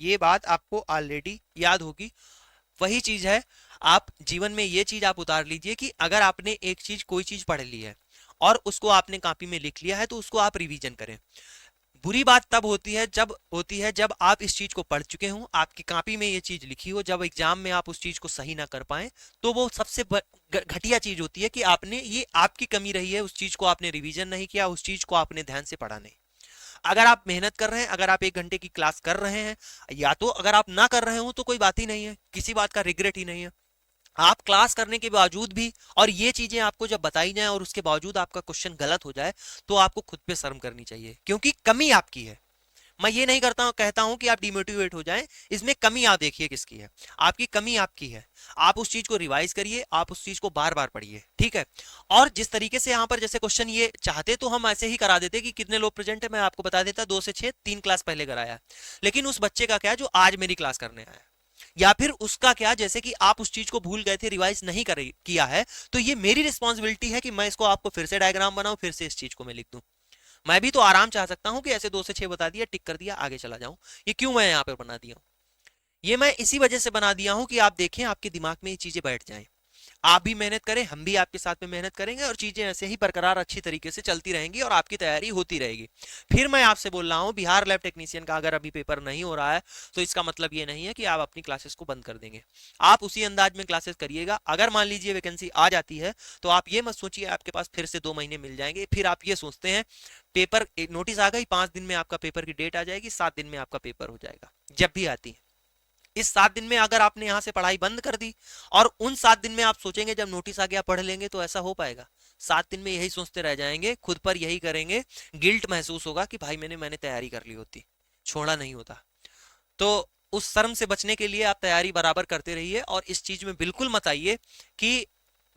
Speaker 1: ये बात आपको ऑलरेडी याद होगी। वही चीज है, आप जीवन में ये चीज आप उतार लीजिए कि अगर आपने एक चीज कोई चीज पढ़ ली है और उसको आपने कॉपी में लिख लिया है तो उसको आप रिवीजन करें। बुरी बात तब होती है जब आप इस चीज को पढ़ चुके हो, आपकी कॉपी में ये चीज लिखी हो, जब एग्जाम में आप उस चीज को सही ना कर पाए तो वो सबसे घटिया चीज होती है कि आपने, ये आपकी कमी रही है, उस चीज को आपने रिवीजन नहीं किया, उस चीज को आपने ध्यान से पढ़ा नहीं। अगर आप मेहनत कर रहे हैं, अगर आप 1 घंटे की क्लास कर रहे हैं, या तो अगर आप ना कर रहे हो तो कोई बात ही नहीं है, किसी बात का रिग्रेट ही नहीं है। आप क्लास करने के बावजूद भी और ये चीजें आपको जब बताई जाए और उसके बावजूद आपका क्वेश्चन गलत हो जाए तो आपको खुद पे शर्म करनी चाहिए, क्योंकि कमी आपकी है। मैं ये नहीं कहता हूं कि आप डिमोटिवेट हो जाएं, इसमें कमी आप देखिए किसकी है, आपकी कमी आपकी है। आप उस चीज को रिवाइज करिए, आप उस चीज को बार बार पढ़िए। ठीक है, और जिस तरीके से यहाँ पर जैसे क्वेश्चन ये चाहते तो हम ऐसे ही करा देते कि कितने लोग प्रेजेंट है, मैं आपको बता देता 2 से 6, 3 क्लास पहले कराया। लेकिन उस बच्चे का क्या जो आज मेरी क्लास करने आया, या फिर उसका क्या, जैसे कि आप उस चीज को भूल गए थे, रिवाइज नहीं किया है, तो ये मेरी रिस्पॉन्सिबिलिटी है कि मैं इसको आपको फिर से डायग्राम बनाऊं, फिर से इस चीज को मैं लिख दूं। मैं भी तो आराम चाह सकता हूं कि ऐसे 2 से 6 बता दिया, टिक कर दिया, आगे चला जाऊं। ये क्यों मैं यहाँ पे बना दिया हूं? ये मैं इसी वजह से बना दिया हूं कि आप देखें, आपके दिमाग में ये चीजें बैठ जाएं, आप भी मेहनत करें, हम भी आपके साथ में मेहनत करेंगे, और चीजें ऐसे ही बरकरार अच्छी तरीके से चलती रहेंगी और आपकी तैयारी होती रहेगी। फिर मैं आपसे बोल रहा हूं, बिहार लैब टेक्नीशियन का अगर अभी पेपर नहीं हो रहा है तो इसका मतलब ये नहीं है कि आप अपनी क्लासेस को बंद कर देंगे। आप उसी अंदाज में क्लासेस करिएगा। अगर मान लीजिए वैकेंसी आ जाती है तो आप ये मत सोचिए आपके पास फिर से 2 महीने मिल जाएंगे, फिर आप ये सोचते हैं पेपर नोटिस आ गई, 5 दिन में आपका पेपर की डेट आ जाएगी, 7 दिन में आपका पेपर हो जाएगा। जब भी आती है, इस 7 दिन में अगर आपने यहां से पढ़ाई बंद कर दी और उन 7 दिन में आप सोचेंगे जब नोटिस आ गया पढ़ लेंगे, तो ऐसा हो पाएगा? 7 दिन में यही सोचते रह जाएंगे, खुद पर यही करेंगे, गिल्ट महसूस होगा कि भाई मैंने तैयारी कर ली होती, छोड़ा नहीं होता। तो उस शर्म से बचने के लिए आप तैयारी बराबर करते रहिए, और इस चीज में बिल्कुल मत आइए कि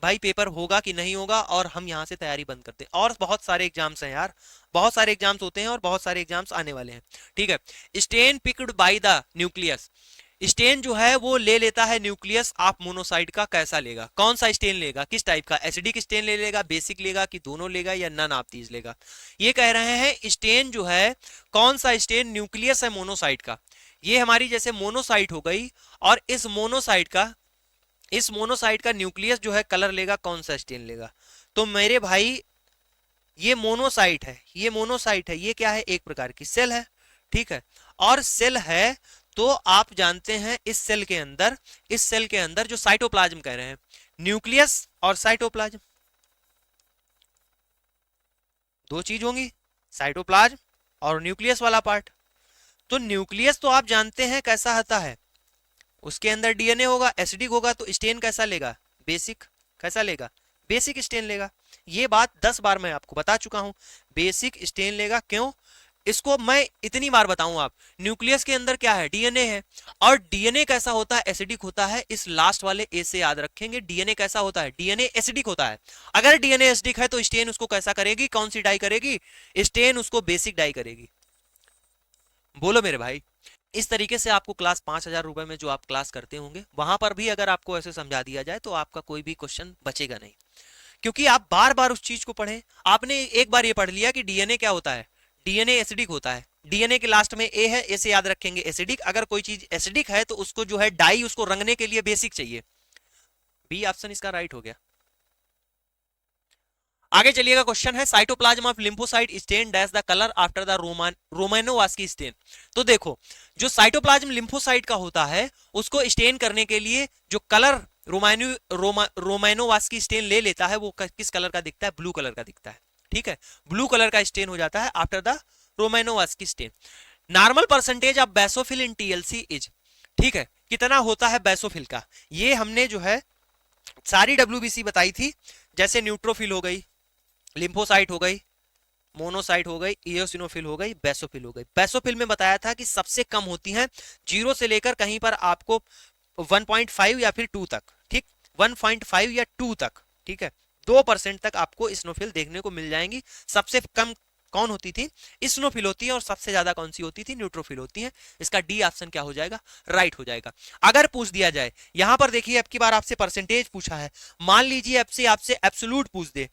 Speaker 1: भाई पेपर होगा कि नहीं होगा और हम यहाँ से तैयारी बंद करते हैं। और बहुत सारे एग्जाम्स हैं यार, बहुत सारे एग्जाम्स होते हैं और बहुत सारे एग्जाम्स आने वाले हैं। ठीक है, stain picked by the nucleus, stain जो है वो ले लेता है न्यूक्लियस ऑफ मोनोसाइट का, कैसा लेगा, कौन सा स्टेन लेगा, किस टाइप का, एसिडिक स्टेन ले लेगा, बेसिक लेगा, कि दोनों लेगा, या नन ऑफ दीज लेगा? ये कह रहे हैं स्टेन जो है, कौन सा स्टेन न्यूक्लियस है मोनोसाइट का, ये हमारी जैसे मोनोसाइट हो गई, और इस मोनोसाइट का न्यूक्लियस जो है कलर लेगा, कौन सा स्टेन लेगा? तो मेरे भाई ये मोनोसाइट है, ये मोनोसाइट है, ये क्या है, एक प्रकार की सेल है। ठीक है, और सेल है तो आप जानते हैं इस सेल के अंदर जो साइटोप्लाज्म कह रहे हैं, न्यूक्लियस और साइटोप्लाज्म दो चीज होंगी, साइटोप्लाज्म और न्यूक्लियस वाला पार्ट। तो न्यूक्लियस तो आप जानते हैं कैसा होता है, उसके अंदर डीएनए होगा, एसिडिक होगा, तो स्टेन कैसा लेगा, बेसिक। कैसा लेगा, बेसिक स्टेन लेगा। ये बात 10 बार मैं आपको बता चुका हूं, बेसिक स्टेन लेगा। क्यों, इसको मैं इतनी बार बताऊं, आप न्यूक्लियस के अंदर क्या है, डीएनए है, और डीएनए कैसा होता है, एसिडिक होता है। इस लास्ट वाले ए से याद रखेंगे, डीएनए कैसा होता है, डीएनए एसिडिक होता है। अगर डीएनए एसिडिक है तो स्टेन उसको कैसा करेगी, कौन सी डाई करेगी, स्टेन उसको बेसिक डाई करेगी। बोलो मेरे भाई, इस तरीके से आपको क्लास 5,000 रुपए में जो आप क्लास करते होंगे, वहां पर भी अगर आपको ऐसे समझा दिया जाए तो आपका कोई भी क्वेश्चन बचेगा नहीं, क्योंकि आप बार बार उस चीज को पढ़ें। आपने एक बार ये पढ़ लिया कि डीएनए क्या होता है, डीएनए एसिडिक होता है, डीएनए के लास्ट में ए है, ए से याद रखेंगे एसिडिक। अगर कोई चीज एसिडिक है तो उसको जो है डाई, उसको रंगने के लिए बेसिक चाहिए। बी ऑप्शन इसका राइट हो गया। आगे चलिएगा, क्वेश्चन है cytoplasm of lymphocyte stain dash the colour after the Romanowsky stain. तो देखो, जो साइटोप्लाज्म लिम्फोसाइट का होता है उसको स्टेन करने के लिए जो कलर रोमानोवास्की स्टेन ले लेता है, वो किस कलर का दिखता है, ब्लू कलर का दिखता है। ठीक है, ब्लू कलर का स्टेन हो जाता है after the Romanowsky stain. Normal percentage of basophil in TLC is, ठीक है, कितना होता है बेसोफिल का, ये हमने जो है सारी डब्ल्यूबीसी बताई थी, जैसे न्यूट्रोफिल हो गई, लिम्फोसाइट हो गई, मोनोसाइट हो गई, इओसिनोफिल हो गई, बेसोफिल हो गई। बेसोफिल में बताया था कि सबसे कम होती हैं 0 से लेकर कहीं पर आपको 1.5 या फिर 2 तक, ठीक, 1.5 या 2 तक, ठीक है, 2% तक आपको इस्नोफिल देखने को मिल जाएंगी। सबसे कम कौन होती थी, इस्नोफिल होती है, और सबसे ज्यादा कौन सी होती थी, न्यूट्रोफिल होती है। इसका डी ऑप्शन क्या हो जाएगा, राइट हो जाएगा। अगर पूछ दिया जाए, यहां पर देखिए अब की बार आपसे परसेंटेज पूछा है, मान लीजिए आपसे एब्सोल्यूट पूछ दे,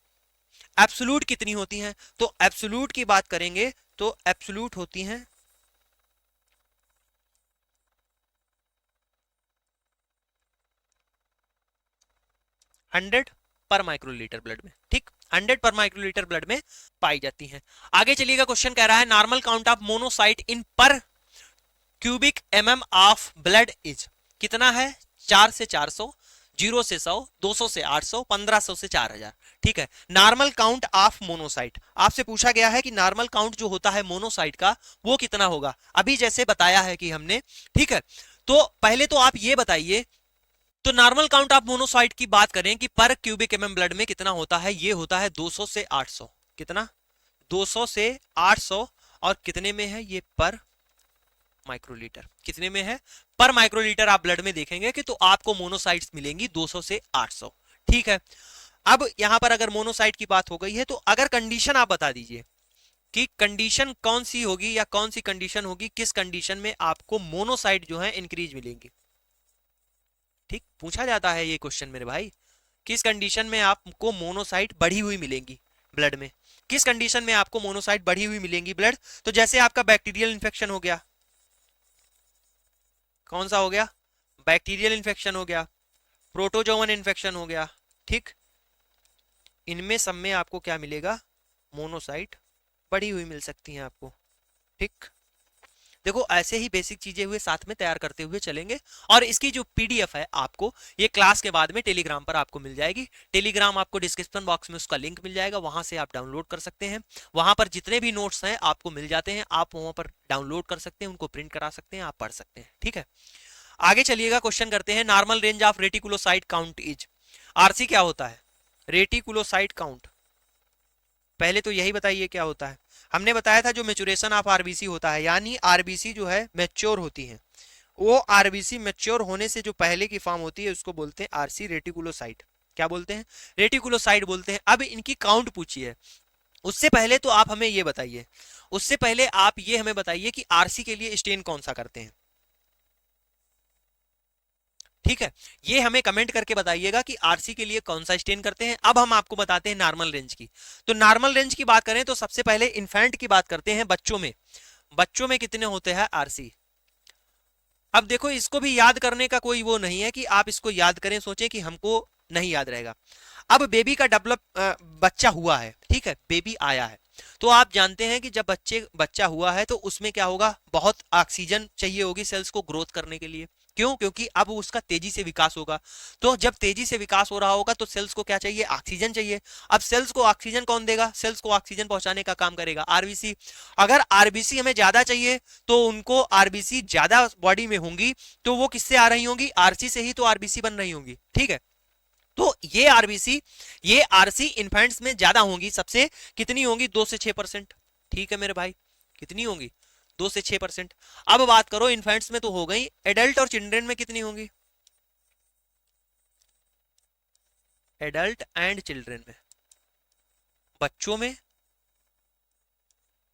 Speaker 1: एब्सोल्यूट कितनी होती हैं, तो एब्सोल्यूट की बात करेंगे तो एब्सोल्यूट होती हैं 100 पर माइक्रोलीटर ब्लड में, ठीक, 100 पर माइक्रोलीटर ब्लड में पाई जाती हैं। आगे चलिएगा, क्वेश्चन कह रहा है नॉर्मल काउंट ऑफ मोनोसाइट इन पर cubic mm of blood is, कितना है, 4 से 400, 0 से 100, 200 से 800, 1500 से 4000। ठीक है, नॉर्मल काउंट ऑफ मोनोसाइट आपसे पूछा गया है कि नॉर्मल काउंट जो होता है मोनोसाइट का वो कितना होगा, अभी जैसे बताया है कि हमने। ठीक है, तो पहले तो आप ये बताइए, तो नॉर्मल काउंट ऑफ मोनोसाइट की बात करें कि पर क्यूबिक एमएम ब्लड में कितना होता है, ये होता है 200 से 800, कितना, 200 से 800, और कितने में है ये, पर माइक्रोलीटर, कितने में है, पर माइक्रोलीटर आप ब्लड में देखेंगे कि तो आपको मोनोसाइट्स मिलेंगी 200 से 800। ठीक है, अब यहां पर अगर मोनोसाइट की बात हो गई है तो अगर कंडीशन आप बता दीजिए कि कंडीशन कौन सी होगी, या कौन सी कंडीशन होगी, किस कंडीशन में आपको मोनोसाइट जो है इंक्रीज मिलेंगी। ठीक, पूछा जाता है ये क्वेश्चन मेरे भाई। किस कंडीशन में आपको मोनोसाइट बढ़ी हुई मिलेंगी ब्लड में, किस कंडीशन में आपको मोनोसाइट बढ़ी हुई मिलेंगी ब्लड? तो जैसे आपका बैक्टीरियल इन्फेक्शन हो गया, कौन सा हो गया, बैक्टीरियल इन्फेक्शन हो गया, प्रोटोजोवन इन्फेक्शन हो गया, ठीक, इनमें सब में आपको क्या मिलेगा, मोनोसाइट बढ़ी हुई मिल सकती हैं आपको। ठीक, देखो ऐसे ही बेसिक चीजें हुए साथ में तैयार करते हुए चलेंगे। और इसकी जो पीडीएफ है आपको ये क्लास के बाद में टेलीग्राम पर आपको मिल जाएगी। टेलीग्राम आपको डिस्क्रिप्शन बॉक्स में उसका लिंक मिल जाएगा, वहां से आप डाउनलोड कर सकते हैं। वहां पर जितने भी नोट्स हैं आपको मिल जाते हैं, आप वहां पर डाउनलोड कर सकते हैं, उनको प्रिंट करा सकते हैं, आप पढ़ सकते हैं। ठीक है, आगे चलिएगा, क्वेश्चन करते हैं। Normal range of reticulocyte count is, RC क्या होता है, रेटिकुलोसाइट काउंट, पहले तो यही बताइए क्या होता है। हमने बताया था जो मेचुरेशन ऑफ आरबीसी होता है, यानी आरबीसी जो है मैच्योर होती है, वो आरबीसी मैच्योर होने से जो पहले की फॉर्म होती है उसको बोलते हैं आरसी रेटिकुलोसाइट। क्या बोलते हैं, रेटिकुलोसाइट बोलते हैं। अब इनकी काउंट पूछिए, उससे पहले तो आप हमें ये बताइए, उससे पहले आप ये हमें बताइए कि आरसी के लिए स्टेन कौन सा करते हैं। ठीक है, ये हमें कमेंट करके बताइएगा कि आरसी के लिए कौन सा स्टेन करते हैं। अब हम आपको बताते हैं नॉर्मल रेंज की। तो नॉर्मल रेंज की बात करें तो सबसे पहले इन्फेंट की बात करते हैं, बच्चों में, बच्चों में कितने होते हैं आरसी। अब देखो इसको भी याद करने का कोई वो नहीं है कि आप इसको याद करें, सोचें कि हमको नहीं याद रहेगा। अब बेबी का डेवलप बच्चा हुआ है, ठीक है, बेबी आया है, तो आप जानते हैं कि जब बच्चा हुआ है तो उसमें क्या होगा, बहुत ऑक्सीजन चाहिए होगी सेल्स को ग्रोथ करने के लिए। क्यों, क्योंकि अब उसका तेजी से विकास होगा। तो जब तेजी से विकास हो रहा होगा तो सेल्स को क्या चाहिए, ऑक्सीजन चाहिए। अब सेल्स को ऑक्सीजन कौन देगा, सेल्स को ऑक्सीजन पहुंचाने का काम करेगा आरबीसी। अगर आरबीसी हमें ज्यादा चाहिए तो उनको आरबीसी ज्यादा बॉडी में होंगी, तो वो किससे आ रही होंगी, आरसी से ही तो आरबीसी बन रही होंगी। ठीक है, तो ये आरबीसी, ये आरसी इन्फेंट्स में ज्यादा होंगी, सबसे कितनी होंगी, 2 से 6%। ठीक है मेरे भाई, कितनी होंगी, 2 से 6%। अब बात करो इन्फेंट्स में तो हो गई, एडल्ट और चिल्ड्रन में कितनी होंगी, एडल्ट एंड चिल्ड्रन में, बच्चों में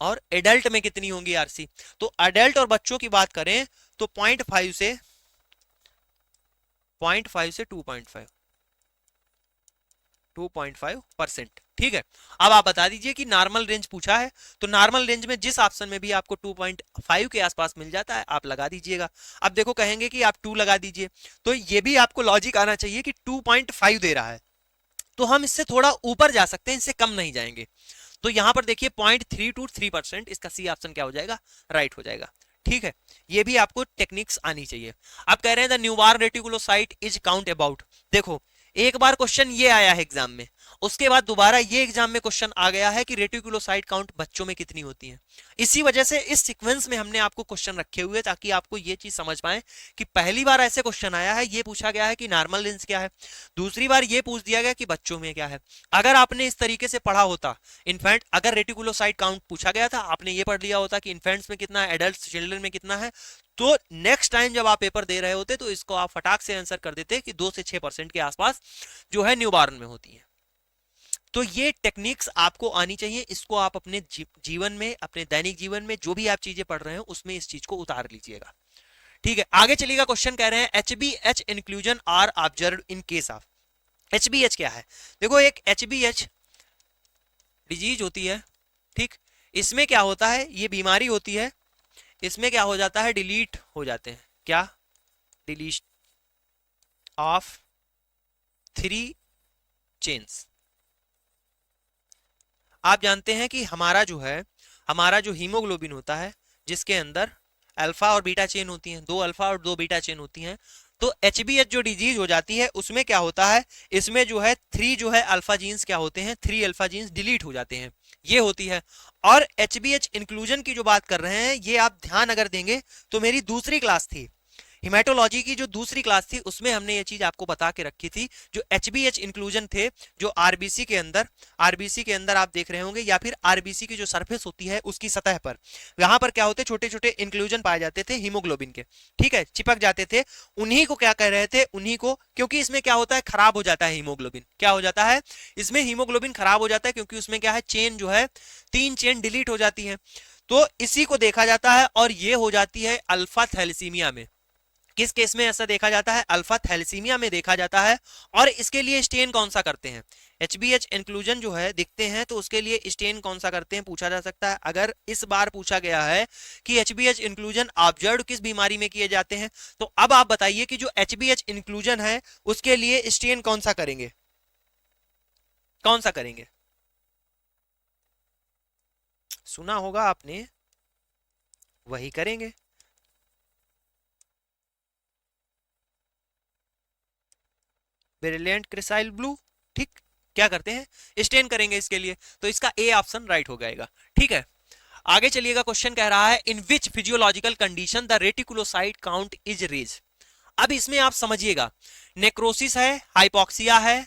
Speaker 1: और एडल्ट में कितनी होंगी आरसी। तो एडल्ट और बच्चों की बात करें तो 0.5 से 2.5 2.5%। ठीक है, अब आप बता दीजिए कि नॉर्मल रेंज पूछा है, तो नॉर्मल रेंज में जिस ऑप्शन में भी आपको 2.5 के आसपास मिल जाता है आप लगा दीजिएगा। अब देखो कहेंगे कि आप 2 लगा दीजिए, तो ये भी आपको लॉजिक आना चाहिए कि 2.5 दे रहा है तो हम इससे थोड़ा ऊपर जा सकते हैं, इससे कम नहीं जाएंगे। तो यहां पर देखिए 0.3 to 3%, इसका सी ऑप्शन क्या हो जाएगा, राइट हो जाएगा। ठीक है, ये भी आपको टेक्निक्स आनी चाहिए। अब कह रहे हैं the Neubauer reticulocyte is count about, देखो एक बार क्वेश्चन ये आया है एग्जाम में, उसके बाद दोबारा ये एग्जाम में क्वेश्चन आ गया है कि रेटिकुलोसाइट काउंट बच्चों में कितनी होती है। इसी वजह से इस सीक्वेंस में हमने आपको क्वेश्चन रखे हुए ताकि आपको ये चीज समझ पाए कि पहली बार ऐसे क्वेश्चन आया है, ये पूछा गया है कि नॉर्मल रेंज क्या है, दूसरी बार ये पूछ दिया गया कि बच्चों में क्या है। अगर आपने इस तरीके से पढ़ा होता, इनफैक्ट अगर रेटिकुलोसाइट काउंट पूछा गया था, आपने ये पढ़ लिया होता कि इन्फेंट्स में कितना है, एडल्ट चिल्ड्रन में कितना है, तो नेक्स्ट टाइम जब आप पेपर दे रहे होते तो इसको आप फटाक से आंसर कर देते कि 2 से 6% के आसपास जो है न्यूबॉर्न में होती है। तो ये टेक्निक्स आपको आनी चाहिए, इसको आप अपने जीवन में, अपने दैनिक जीवन में जो भी आप चीजें पढ़ रहे हो उसमें इस चीज को उतार लीजिएगा। ठीक है, आगे चलिएगा, क्वेश्चन कह रहे हैं एचबीएच inclusion are observed in case of, एचबीएच क्या है, देखो एक एचबीएच डिजीज होती है, ठीक, इसमें क्या होता है, ये बीमारी होती है, इसमें क्या हो जाता है, डिलीट हो जाते हैं, क्या, डिलीट ऑफ 3 चेन्स। आप जानते हैं कि हमारा जो हीमोग्लोबिन होता है जिसके अंदर अल्फा और बीटा चेन होती हैं, 2 अल्फा और 2 बीटा चेन होती हैं, तो एचबीएच जो डिजीज हो जाती है उसमें क्या होता है, इसमें जो है 3 जो है अल्फा जीन्स क्या होते हैं, 3 अल्फा जीन्स डिलीट हो जाते हैं, ये होती है। और एचबीएच इंक्लूजन की जो बात कर रहे हैं, ये आप ध्यान अगर देंगे तो मेरी दूसरी क्लास थी हिमेटोलॉजी की, जो दूसरी क्लास थी उसमें हमने ये चीज आपको बता के रखी थी, जो एचबीएच इंक्लूजन थे, जो आरबीसी के अंदर आप देख रहे होंगे, या फिर आरबीसी की जो सरफेस होती है उसकी सतह पर, यहां पर क्या होते, छोटे छोटे इंक्लूजन पाए जाते थे हीमोग्लोबिन के, ठीक है, चिपक जाते थे, उन्हीं को क्या कह रहे थे, उन्हीं को, क्योंकि इसमें क्या होता है, खराब हो जाता है हीमोग्लोबिन, क्या हो जाता है, इसमें हीमोग्लोबिन खराब हो जाता है, क्योंकि उसमें क्या है, चेन जो है 3 चेन डिलीट हो जाती है, तो इसी को देखा जाता है, और ये हो जाती है अल्फा थैलेसीमिया में, किस केस में ऐसा देखा जाता है? अल्फा थैलेसीमिया में देखा जाता है। और इसके लिए स्टेन कौन सा करते हैं? HBH इंक्लूजन जो है दिखते हैं तो उसके लिए स्टेन कौन सा करते हैं पूछा जा सकता है। अगर इस बार पूछा गया है कि HBH इंक्लूजन ऑब्जर्व किस बीमारी में किए जाते हैं, तो अब आप बताइए कि जो HBH इंक्लूजन है उसके लिए स्टेन कौन सा करेंगे? कौन सा करेंगे? सुना होगा आपने, वही करेंगे। ब्रिलियंट क्रिसाइल ब्लू, ठीक। क्या करते हैं? स्टेन करेंगे इसके लिए, तो इसका ए ऑप्शन राइट हो जाएगा। ठीक है, आगे चलिएगा। क्वेश्चन कह रहा है in which physiological condition the reticulocyte count is raise. अब इसमें आप समझिएगा, नेक्रोसिस है, हाइपोक्सिया है,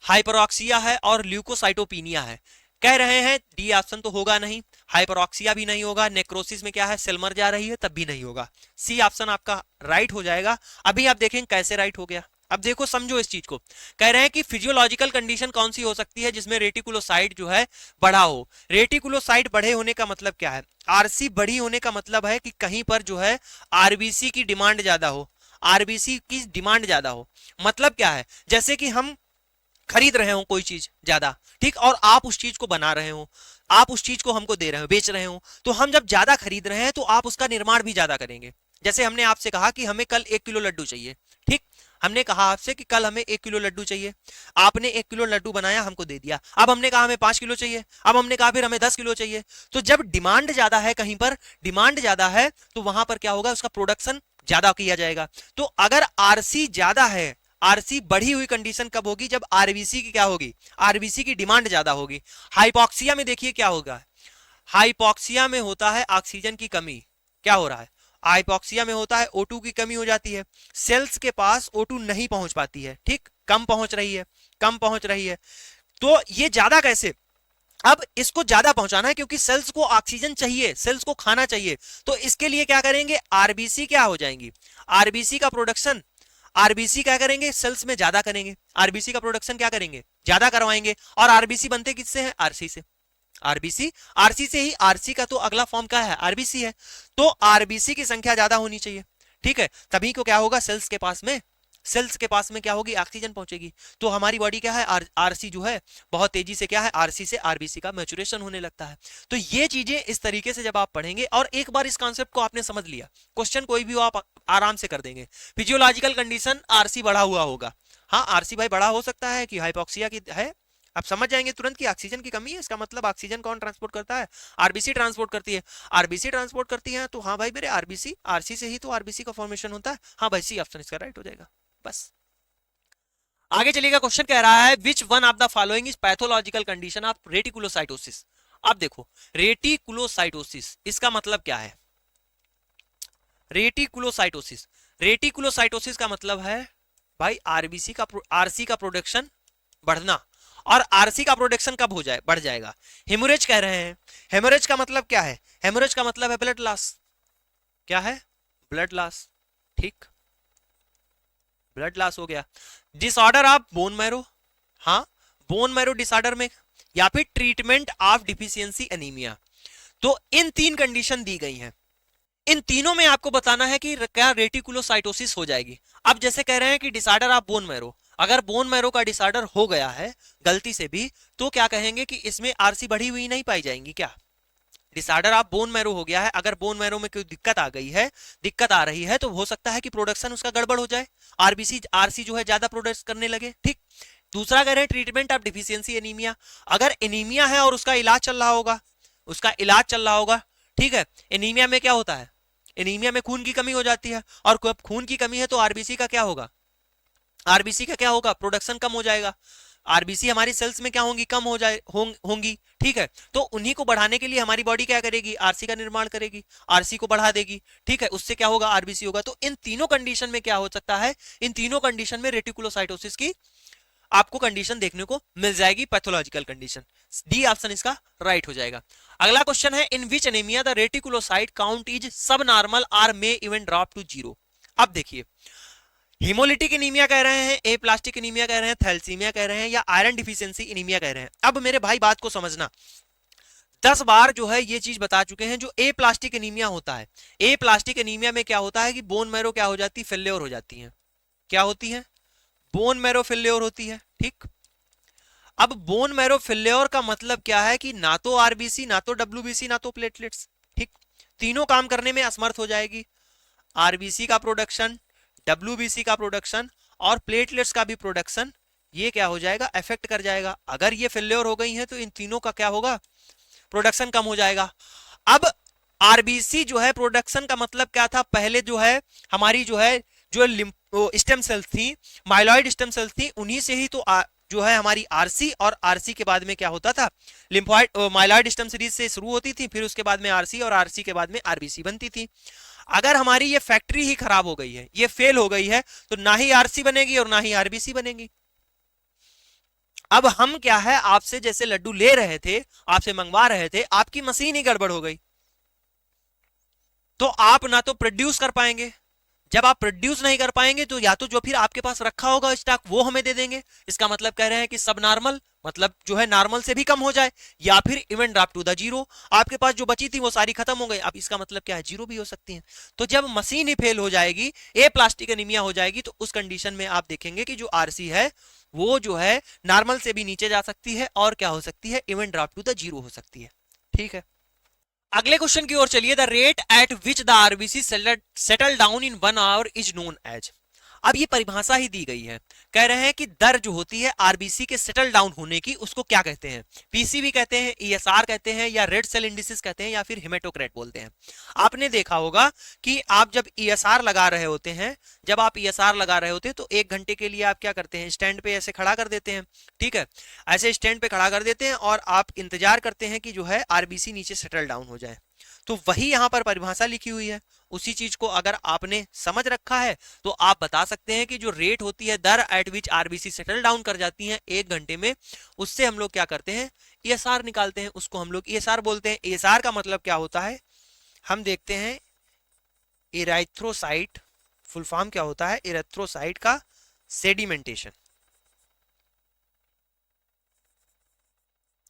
Speaker 1: हाइपरऑक्सिया है और ल्यूकोसाइटोपिनिया है। कह रहे हैं डी ऑप्शन तो होगा नहीं, हाइपरऑक्सिया भी नहीं होगा, नेक्रोसिस में क्या है सेल मर जा रही है तब भी नहीं होगा। सी ऑप्शन आपका राइट हो जाएगा। अभी आप देखें कैसे राइट हो गया। अब देखो समझो इस चीज को, कह रहे हैं कि फिजियोलॉजिकल कंडीशन कौन सी हो सकती है जिसमें रेटिकुलोसाइट जो है बढ़ा हो। रेटिकुलोसाइट बढ़े होने का मतलब क्या है? आरसी बढ़ी होने का मतलब है कि कहीं पर जो है आरबीसी की डिमांड ज्यादा हो, आरबीसी की डिमांड ज्यादा हो। मतलब क्या है? जैसे कि हम खरीद रहे हो कोई चीज ज्यादा, ठीक, और आप उस चीज को बना रहे हो, आप उस चीज को हमको दे रहे हो, बेच रहे हो, तो हम जब ज्यादा खरीद रहे हैं तो आप उसका निर्माण भी ज्यादा करेंगे। जैसे हमने आपसे कहा कि हमें कल 1 किलो लड्डू चाहिए, ठीक, हमने कहा आपसे कि कल हमें 1 किलो लड्डू चाहिए, आपने 1 किलो लड्डू बनाया हमको दे दिया। अब हमने कहा हमें 5 किलो चाहिए, अब हमने कहा फिर हमें 10 किलो चाहिए। तो जब डिमांड ज्यादा है, कहीं पर डिमांड ज्यादा है, तो वहां पर क्या होगा? उसका प्रोडक्शन ज्यादा किया जाएगा। तो अगर आरसी ज्यादा है, आरसी बढ़ी हुई कंडीशन कब होगी? जब आरबीसी की क्या होगी? आरबीसी की डिमांड ज्यादा होगी। हाइपोक्सिया में देखिए क्या होगा, हाइपोक्सिया में होता है ऑक्सीजन की कमी। क्या हो रहा है? हाइपोक्सिया में होता है O2 की कमी हो जाती है, सेल्स के पास O2 नहीं पहुंच पाती है, ठीक, कम पहुंच रही है, कम पहुंच रही है। तो ये ज्यादा कैसे? अब इसको ज्यादा पहुंचाना है क्योंकि सेल्स को ऑक्सीजन चाहिए, सेल्स को खाना चाहिए। तो इसके लिए क्या करेंगे? आरबीसी क्या हो जाएंगी? आरबीसी का प्रोडक्शन, आरबीसी क्या करेंगे? सेल्स में ज्यादा करेंगे, आरबीसी का प्रोडक्शन क्या करेंगे? ज्यादा करवाएंगे। और आरबीसी बनते किससे हैं? आरसी से। आरबीसी, आरसी से ही, आरसी का तो अगला फॉर्म क्या है? आरबीसी है। तो आरबीसी की संख्या ज्यादा होनी चाहिए, ठीक है, तभी को क्या होगा? सेल्स के पास में, सेल्स के पास में क्या होगी? ऑक्सीजन पहुंचेगी। तो हमारी बॉडी क्या है? आरसी जो है बहुत तेजी से क्या है? आरसी से आरबीसी का मैच्योरेशन होने लगता है। तो ये चीजें इस तरीके से जब आप पढ़ेंगे और एक बार इस कॉन्सेप्ट को आपने समझ लिया, क्वेश्चन कोई भी हो आप आराम से कर देंगे। फिजियोलॉजिकल कंडीशन आरसी बढ़ा हुआ होगा, हाँ आरसी भाई बड़ा हो सकता है कि हाइपोक्सिया की है, आप समझ जाएंगे तुरंत कि ऑक्सीजन की कमी है। इसका मतलब ऑक्सीजन कौन ट्रांसपोर्ट करता है? आरबीसी ट्रांसपोर्ट करती है। आरबीसी ट्रांसपोर्ट करती है तो हाँ भाई मेरे आरबीसी, आरसी से ही तो आरबीसी का फॉर्मेशन होता है। हाँ भाई सी ऑप्शन इसका राइट हो जाएगा। बस आगे चलिएगा। क्वेश्चन कह रहा है which one of the following is pathological condition of reticulocytosis. अब देखो रेटिकुलोसाइटोसिस इसका मतलब क्या है? रेटिकुलोसाइटोसिस, रेटिकुलोसाइटोसिस का मतलब है भाई आरबीसी का, आरसी का प्रोडक्शन बढ़ना। और आरसी का प्रोडक्शन कब हो जाए? बढ़ जाएगा। हेमोरेज कह रहे हैं, हेमोरेज का मतलब क्या है? हेमोरेज का मतलब है ब्लड लॉस। क्या है? ब्लड लॉस, ठीक, ब्लड लॉस हो गया। डिसऑर्डर ऑफ बोन मैरो, हाँ बोन मैरो डिसऑर्डर में, या फिर ट्रीटमेंट ऑफ डिफिशियंसी एनीमिया। तो इन 3 कंडीशन दी गई हैं, इन तीनों में आपको बताना है कि क्या रेटिकुलोसाइटोसिस हो जाएगी। अब जैसे कह रहे हैं कि डिसऑर्डर ऑफ बोन मैरो, अगर बोन मैरो का डिसऑर्डर हो गया है गलती से भी, तो क्या कहेंगे कि इसमें आरसी बढ़ी हुई नहीं पाई जाएंगी। क्या डिसऑर्डर ऑफ बोन मैरो हो गया है, अगर बोन मैरो में कोई दिक्कत आ गई है, दिक्कत आ रही है, तो हो सकता है कि प्रोडक्शन उसका गड़बड़ हो जाए, आरबीसी आरसी जो है ज्यादा प्रोडक्ट करने लगे, ठीक। दूसरा कह रहे हैं ट्रीटमेंट ऑफ डिफिशियंसी एनीमिया, अगर एनीमिया है और उसका इलाज चल रहा होगा, उसका इलाज चल रहा होगा, ठीक है। एनीमिया में क्या होता है? एनीमिया में खून की कमी हो जाती है, और खून की कमी है तो आरबीसी का क्या होगा? आरबीसी का क्या होगा? प्रोडक्शन कम हो जाएगा। आरबीसी हमारी सेल्स में क्या होंगी? कम हो जाए होंगी, ठीक है। तो उन्हीं को बढ़ाने के लिए हमारी बॉडी क्या करेगी? आरसी का निर्माण करेगी, आरसी को बढ़ा देगी, ठीक है। उससे क्या होगा? आरबीसी होगा। तो इन तीनों कंडीशन में क्या हो सकता है? इन तीनों कंडीशन में रेटिकुलोसाइटोसिस की आपको कंडीशन देखने को मिल जाएगी, पैथोलॉजिकल कंडीशन। डी ऑप्शन इसका राइट हो जाएगा। अगला क्वेश्चन है in which anaemia the reticulocyte count is subnormal or may even drop to 0। अब देखिए हीमोलिटिक एनीमिया कह रहे हैं, ए प्लास्टिक एनीमिया कह रहे हैं, थैलेसीमिया कह रहे हैं, या आयरन डिफिशियंसी एनीमिया कह रहे हैं। अब मेरे भाई बात को समझना, 10 बार जो है ये चीज बता चुके हैं। जो ए प्लास्टिक एनीमिया होता है, ए प्लास्टिक एनीमिया में क्या होता है कि बोन मैरो क्या हो जाती है, फेल्योर हो जाती है। क्या होती है? बोन मैरो फेल्योर होती है। ठीक, अब बोन मैरो फेल्योर का मतलब क्या है कि ना तो आरबीसी, ना तो डब्ल्यूबीसी, ना तो प्लेटलेट्स। ठीक, तीनों काम करने में असमर्थ हो जाएगी। आरबीसी का प्रोडक्शन, डब्ल्यूबीसी का प्रोडक्शन और प्लेटलेट्स का भी प्रोडक्शन, ये क्या हो जाएगा, अफेक्ट कर जाएगा। अगर ये फेल्योर हो गई है तो इन तीनों का क्या होगा, प्रोडक्शन कम हो जाएगा। अब आरबीसी जो है प्रोडक्शन का मतलब क्या था, पहले जो है हमारी जो है जो स्टेम सेल्स थी, माइलॉइड स्टेम सेल्स थी, उन्हीं से ही तो जो है हमारी आरसी, और आरसी के बाद में क्या होता था, लिम्फोइड माइलॉइड स्टेम सीरीज से शुरू होती थी, फिर उसके बाद में आरसी, और आरसी के बाद में आरबीसी बनती थी। अगर हमारी ये फैक्ट्री ही खराब हो गई है, ये फेल हो गई है, तो ना ही आरसी बनेगी और ना ही आरबीसी बनेगी। अब हम क्या है, आपसे जैसे लड्डू ले रहे थे, आपसे मंगवा रहे थे, आपकी मशीन ही गड़बड़ हो गई, तो आप ना तो प्रोड्यूस कर पाएंगे। जब आप प्रोड्यूस नहीं कर पाएंगे तो या तो जो फिर आपके पास रखा होगा स्टॉक वो हमें दे देंगे, इसका मतलब कह रहे हैं कि सब नॉर्मल, मतलब जो है नॉर्मल से भी कम हो जाए, या फिर even draft to the zero, आपके पास जो बची थी वो सारी खत्म हो गई। अब इसका मतलब क्या है, जीरो भी हो सकती है। तो जब मशीन ही फेल हो जाएगी, ए प्लास्टिक एनीमिया हो जाएगी, तो उस कंडीशन में आप देखेंगे कि जो आरसी है वो जो है नॉर्मल से भी नीचे जा सकती है, और क्या हो सकती है, even draft to the zero हो सकती है। ठीक है, अगले क्वेश्चन की ओर चलिए। The rate at which the RBC settle down in 1 hour is known as. अब ये परिभाषा ही दी गई है, कह रहे हैं कि दर जो होती है आरबीसी के सेटल डाउन होने की, उसको क्या कहते हैं, पीसीबी कहते हैं, ईएसआर कहते हैं, या रेड सेल इंडिसेस कहते हैं, या फिर हेमेटोक्रेट बोलते हैं। आपने देखा होगा कि आप जब ईएसआर लगा रहे होते हैं, जब आप ईएसआर लगा रहे होते हैं तो 1 घंटे के लिए आप क्या करते हैं, स्टैंड पे ऐसे खड़ा कर देते हैं। ठीक है, ऐसे स्टैंड पे खड़ा कर देते हैं और आप इंतजार करते हैं कि जो है आरबीसी नीचे सेटल डाउन हो जाए। तो वही यहां पर परिभाषा लिखी हुई है। उसी चीज को अगर आपने समझ रखा है तो आप बता सकते हैं कि जो रेट होती है, दर at which RBC settle down कर जाती है 1 घंटे में, उससे हम लोग क्या करते हैं, ईएसआर निकालते हैं, उसको हम लोग ईएसआर बोलते हैं। ईएसआर का मतलब क्या होता है, हम देखते हैं, इरेथ्रोसाइट, फुल फॉर्म क्या होता है, इरेथ्रोसाइट का सेडिमेंटेशन,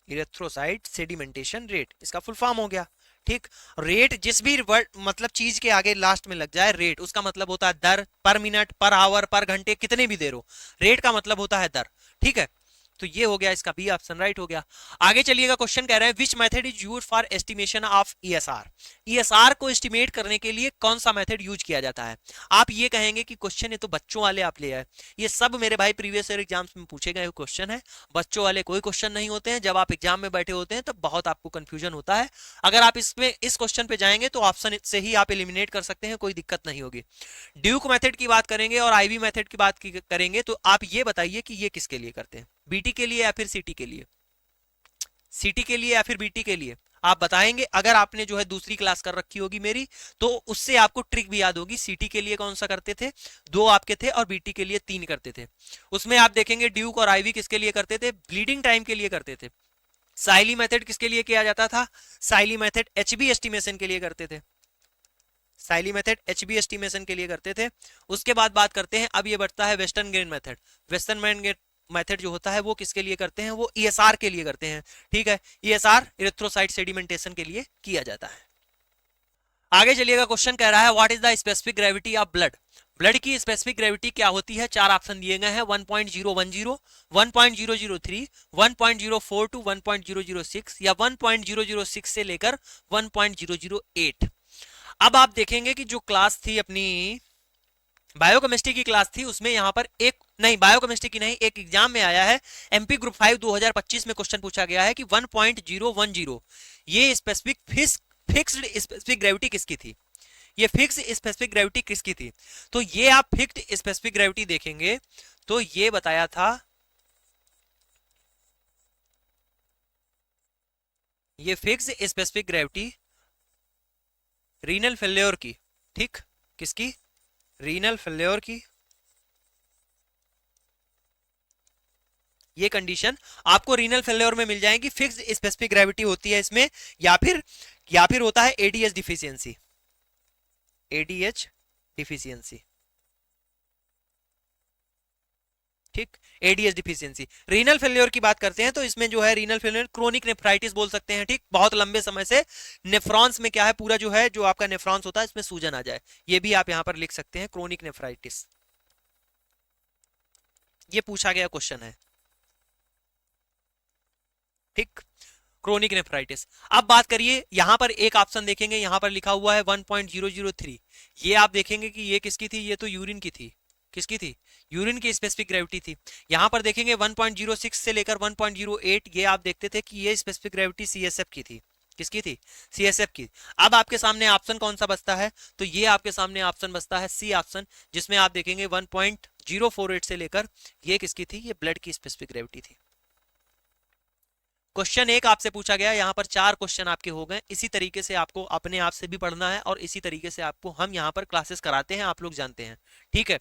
Speaker 1: इरेथ्रोसाइट सेडिमेंटेशन रेट, इसका फुल फॉर्म हो गया। ठीक, रेट जिस भी वर्ड मतलब चीज के आगे लास्ट में लग जाए रेट, उसका मतलब होता है दर, पर मिनट, पर आवर, पर घंटे, कितने भी देर हो, रेट का मतलब होता है दर। ठीक है, तो ये हो गया, इसका बी ऑप्शन राइट हो गया। आगे चलिएगा, क्वेश्चन कह रहा है which method is used for estimation of ESR. ESR को एस्टिमेट करने के लिए कौन सा मेथड यूज किया जाता है। आप ये कहेंगे कि क्वेश्चन ये तो बच्चों वाले आप ले आए, ये सब मेरे भाई प्रीवियस ईयर एग्जाम्स में पूछे गए क्वेश्चन है, बच्चों वाले कोई क्वेश्चन नहीं होते हैं। जब आप एग्जाम में बैठे होते हैं तब बहुत आपको कंफ्यूजन होता है। अगर आप इसमें इस क्वेश्चन पे जाएंगे तो ऑप्शन से ही आप एलिमिनेट कर सकते हैं, कोई दिक्कत नहीं होगी। ड्यूक मेथड की बात करेंगे और आईवी मेथड की बात करेंगे, तो आप ये बताइए कि ये किसके लिए करते हैं, बीटी के लिए या फिर सीटी के लिए, सीटी के लिए या फिर बीटी के लिए, आप बताएंगे। अगर आपने जो है दूसरी क्लास कर रखी होगी मेरी, तो उससे आपको ट्रिक भी याद होगी। सीटी के लिए कौन सा करते थे, 2 आपके थे, और बीटी के लिए 3 करते थे। उसमें आप देखेंगे ड्यूक और आईवी किसके लिए करते थे, ब्लीडिंग टाइम के लिए करते थे। साइली मेथड किसके लिए किया जाता था, साइली मेथड एचबी एस्टिमेशन के लिए करते थे, साइली मेथड एचबी एस्टिमेशन के लिए करते थे। उसके बाद बात करते हैं, अब ये बढ़ता है western grain method. Western grain method जो होता है वो किसके लिए करते हैं, वो ईएसआर के लिए करते हैं। ठीक है, ईएसआर इरेथ्रोसाइट सेडिमेंटेशन के लिए किया जाता है। आगे चलिएगा, क्वेश्चन कह रहा है what is the specific gravity of blood. Blood की स्पेसिफिक ग्रेविटी क्या होती है, 4 ऑप्शन दिए गए हैं, 1.010, 1.003, 1.042, 1.006 या 1.006 से लेकर 1.008। अब आप देखेंगे कि जो क्लास थी अपनी बायोकेमिस्ट्री की क्लास थी, उसमें यहां पर एक नहीं, बायोकेमिस्ट्री की नहीं, एक एग्जाम में आया है, एमपी ग्रुप 5 2025 में क्वेश्चन पूछा गया है कि 1.010 ये स्पेसिफिक फिक्स्ड स्पेसिफिक ग्रेविटी किसकी थी, ये फिक्स स्पेसिफिक ग्रेविटी किसकी थी। तो ये आप फिक्स्ड स्पेसिफिक ग्रेविटी देखेंगे तो ये बताया था, ये fix specific gravity renal failure की, ठीक, किसकी, रीनल फेल्योर की। ये कंडीशन आपको रीनल फेल्योर में मिल जाएगी, फिक्स्ड स्पेसिफिक ग्रेविटी होती है इसमें, या फिर होता है एडीएच डिफिशियंसी, एडीएच डिफिशियंसी। ठीक, एडीएस डिफिशियंसी। रीनल फेलियर की बात करते हैं तो इसमें जो है रीनल फेलियर क्रोनिक नेफ्राइटिस बोल सकते हैं। ठीक, बहुत लंबे समय से नेफ्रॉन्स में क्या है, पूरा जो है जो आपका नेफ्रॉन्स होता है इसमें सूजन आ जाए, ये भी आप यहां पर लिख सकते हैं, क्रोनिक नेफ्राइटिस। ये पूछा गया क्वेश्चन है। ठीक, क्रोनिक नेफ्राइटिस। अब बात करिए, यहां पर एक ऑप्शन देखेंगे, यहां पर लिखा हुआ है 1.003, ये आप देखेंगे कि ये किसकी थी, ये तो यूरिन की थी। किसकी थी, यूरिन की स्पेसिफिक ग्रेविटी थी। यहां पर देखेंगे 1.06 से लेकर 1.08, ये आप देखते थे कि ये स्पेसिफिक ग्रेविटी सीएसएफ की थी। किसकी थी, सीएसएफ की। अब आपके सामने ऑप्शन कौन सा बचता है, तो ये आपके सामने ऑप्शन बचता है सी ऑप्शन, जिसमें आप देखेंगे 1.048 से लेकर ये किसकी थी, ये ब्लड की स्पेसिफिक ग्रेविटी थी। क्वेश्चन एक आपसे पूछा गया, यहां पर 4 क्वेश्चन आपके हो गए। इसी तरीके से आपको अपने आप से भी पढ़ना है और इसी तरीके से आपको हम यहां पर क्लासेस कराते हैं, आप लोग जानते हैं। ठीक है,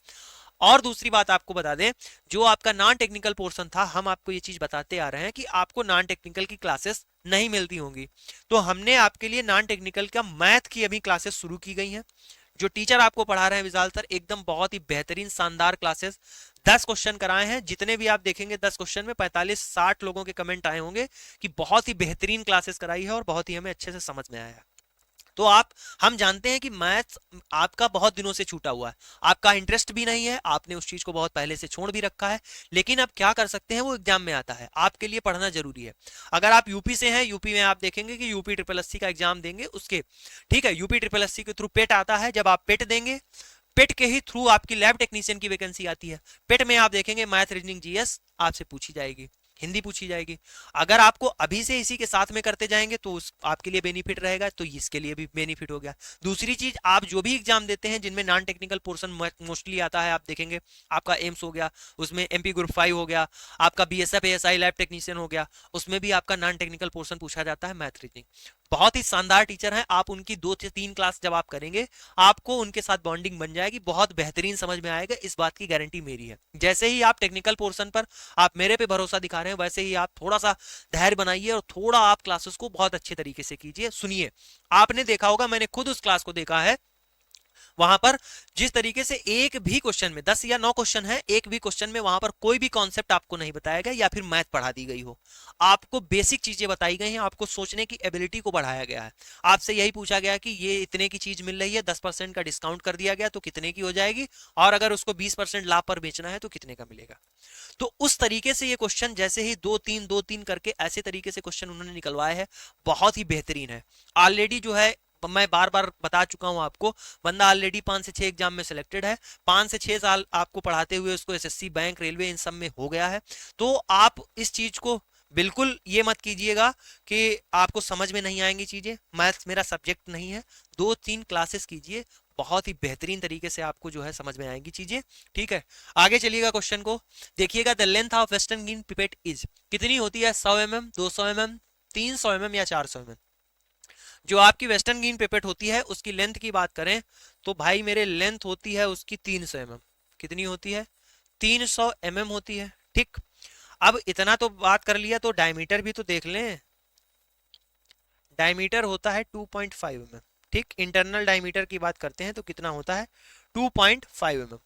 Speaker 1: और दूसरी बात आपको बता दें, जो आपका नॉन टेक्निकल पोर्शन था, हम आपको ये चीज बताते आ रहे हैं कि आपको नॉन टेक्निकल की क्लासेस नहीं मिलती होंगी, तो हमने आपके लिए नॉन टेक्निकल का मैथ की अभी क्लासेस शुरू की गई हैं। जो टीचर आपको पढ़ा रहे हैं विशाल सर, एकदम बहुत ही बेहतरीन शानदार क्लासेस, 10 क्वेश्चन कराए हैं। जितने भी आप देखेंगे 10 क्वेश्चन में 45-60 लोगों के कमेंट आए होंगे कि बहुत ही बेहतरीन क्लासेस कराई है और बहुत ही हमें अच्छे से समझ में आया है। तो हम जानते हैं कि मैथ्स आपका बहुत दिनों से छूटा हुआ है, आपका इंटरेस्ट भी नहीं है, आपने उस चीज को बहुत पहले से छोड़ भी रखा है, लेकिन अब क्या कर सकते हैं, वो एग्जाम में आता है, आपके लिए पढ़ना जरूरी है। अगर आप यूपी से हैं, यूपी में आप देखेंगे कि यूपी ट्रिपल एससी का एग्जाम देंगे उसके, ठीक है, यूपी ट्रिपल एससी के थ्रू पेट आता है, जब आप पेट देंगे, पेट के ही थ्रू आपकी लैब टेक्नीशियन की वैकेंसी आती है। पेट में आप देखेंगे मैथ, रीजनिंग, जीएस आपसे पूछी जाएगी, हिंदी पूछी जाएगी। अगर आपको अभी से इसी के साथ में करते जाएंगे तो आपके लिए बेनिफिट रहेगा, तो इसके लिए भी बेनिफिट हो गया। दूसरी चीज, आप जो भी एग्जाम देते हैं जिनमें नॉन टेक्निकल पोर्शन मोस्टली आता है, आप देखेंगे आपका एम्स हो गया, उसमें एमपी ग्रुप 5 हो गया, आपका बीएसएफ एएसआई लैब टेक्नीशियन हो गया, उसमें भी आपका नॉन टेक्निकल पोर्शन पूछा जाता है, मैथ, रीजनिंग। बहुत ही शानदार टीचर हैं, आप उनकी 2 से 3 क्लास जब आप करेंगे, आपको उनके साथ बॉन्डिंग बन जाएगी, बहुत बेहतरीन समझ में आएगा, इस बात की गारंटी मेरी है। जैसे ही आप टेक्निकल पोर्शन पर आप मेरे पे भरोसा दिखा रहे हैं, वैसे ही आप थोड़ा सा धैर्य बनाइए और थोड़ा आप क्लासेस को बहुत अच्छे तरीके से कीजिए। सुनिए, आपने देखा होगा, मैंने खुद उस क्लास को देखा है, वहां पर जिस तरीके से एक भी क्वेश्चन में 10 या 9 क्वेश्चन है, एक भी क्वेश्चन में वहां पर कोई भी कॉन्सेप्ट आपको नहीं बताया गया या फिर मैथ पढ़ा दी गई हो, आपको बेसिक चीजें बताई गई हैं, आपको सोचने की एबिलिटी को बढ़ाया गया है। आपसे यही पूछा गया कि ये इतने की चीज मिल रही है, 10% का डिस्काउंट कर दिया गया तो कितने की हो जाएगी, और अगर उसको 20% लाभ पर बेचना है तो कितने का मिलेगा। तो उस तरीके से ये क्वेश्चन जैसे ही 2-3 करके ऐसे तरीके से क्वेश्चन उन्होंने निकलवाए हैं, बहुत ही बेहतरीन है। ऑलरेडी जो है, मैं बार बार बता चुका हूं आपको, बंदा ऑलरेडी 5 से 6 एग्जाम में सिलेक्टेड है, 5 से 6 साल आपको पढ़ाते हुए उसको एसएससी, बैंक, रेलवे, इन सब में हो गया है। तो आप इस चीज को बिल्कुल ये मत कीजिएगा कि आपको समझ में नहीं आएंगी चीजें, मैथ्स मेरा सब्जेक्ट नहीं है। 2-3 क्लासेस कीजिए, बहुत ही बेहतरीन तरीके से आपको जो है समझ में आएंगी चीजें। ठीक है, आगे चलिएगा, क्वेश्चन को देखिएगा। द लेंथ ऑफ वेस्टर्न गिन पिपेट इज, कितनी होती है, 100 mm, 200 mm, 300 mm या 400 mm। जो आपकी वेस्टर्न गिन पिपेट होती है उसकी लेंथ की बात करें तो भाई मेरे लेंथ होती है उसकी 300 mm। कितनी होती है, 300 mm होती है। ठीक, अब इतना तो बात कर लिया, तो डायमीटर भी तो देख लें। डायमीटर होता है 2.5 mm। ठीक, इंटरनल डायमीटर की बात करते हैं तो कितना होता है, 2.5 mm।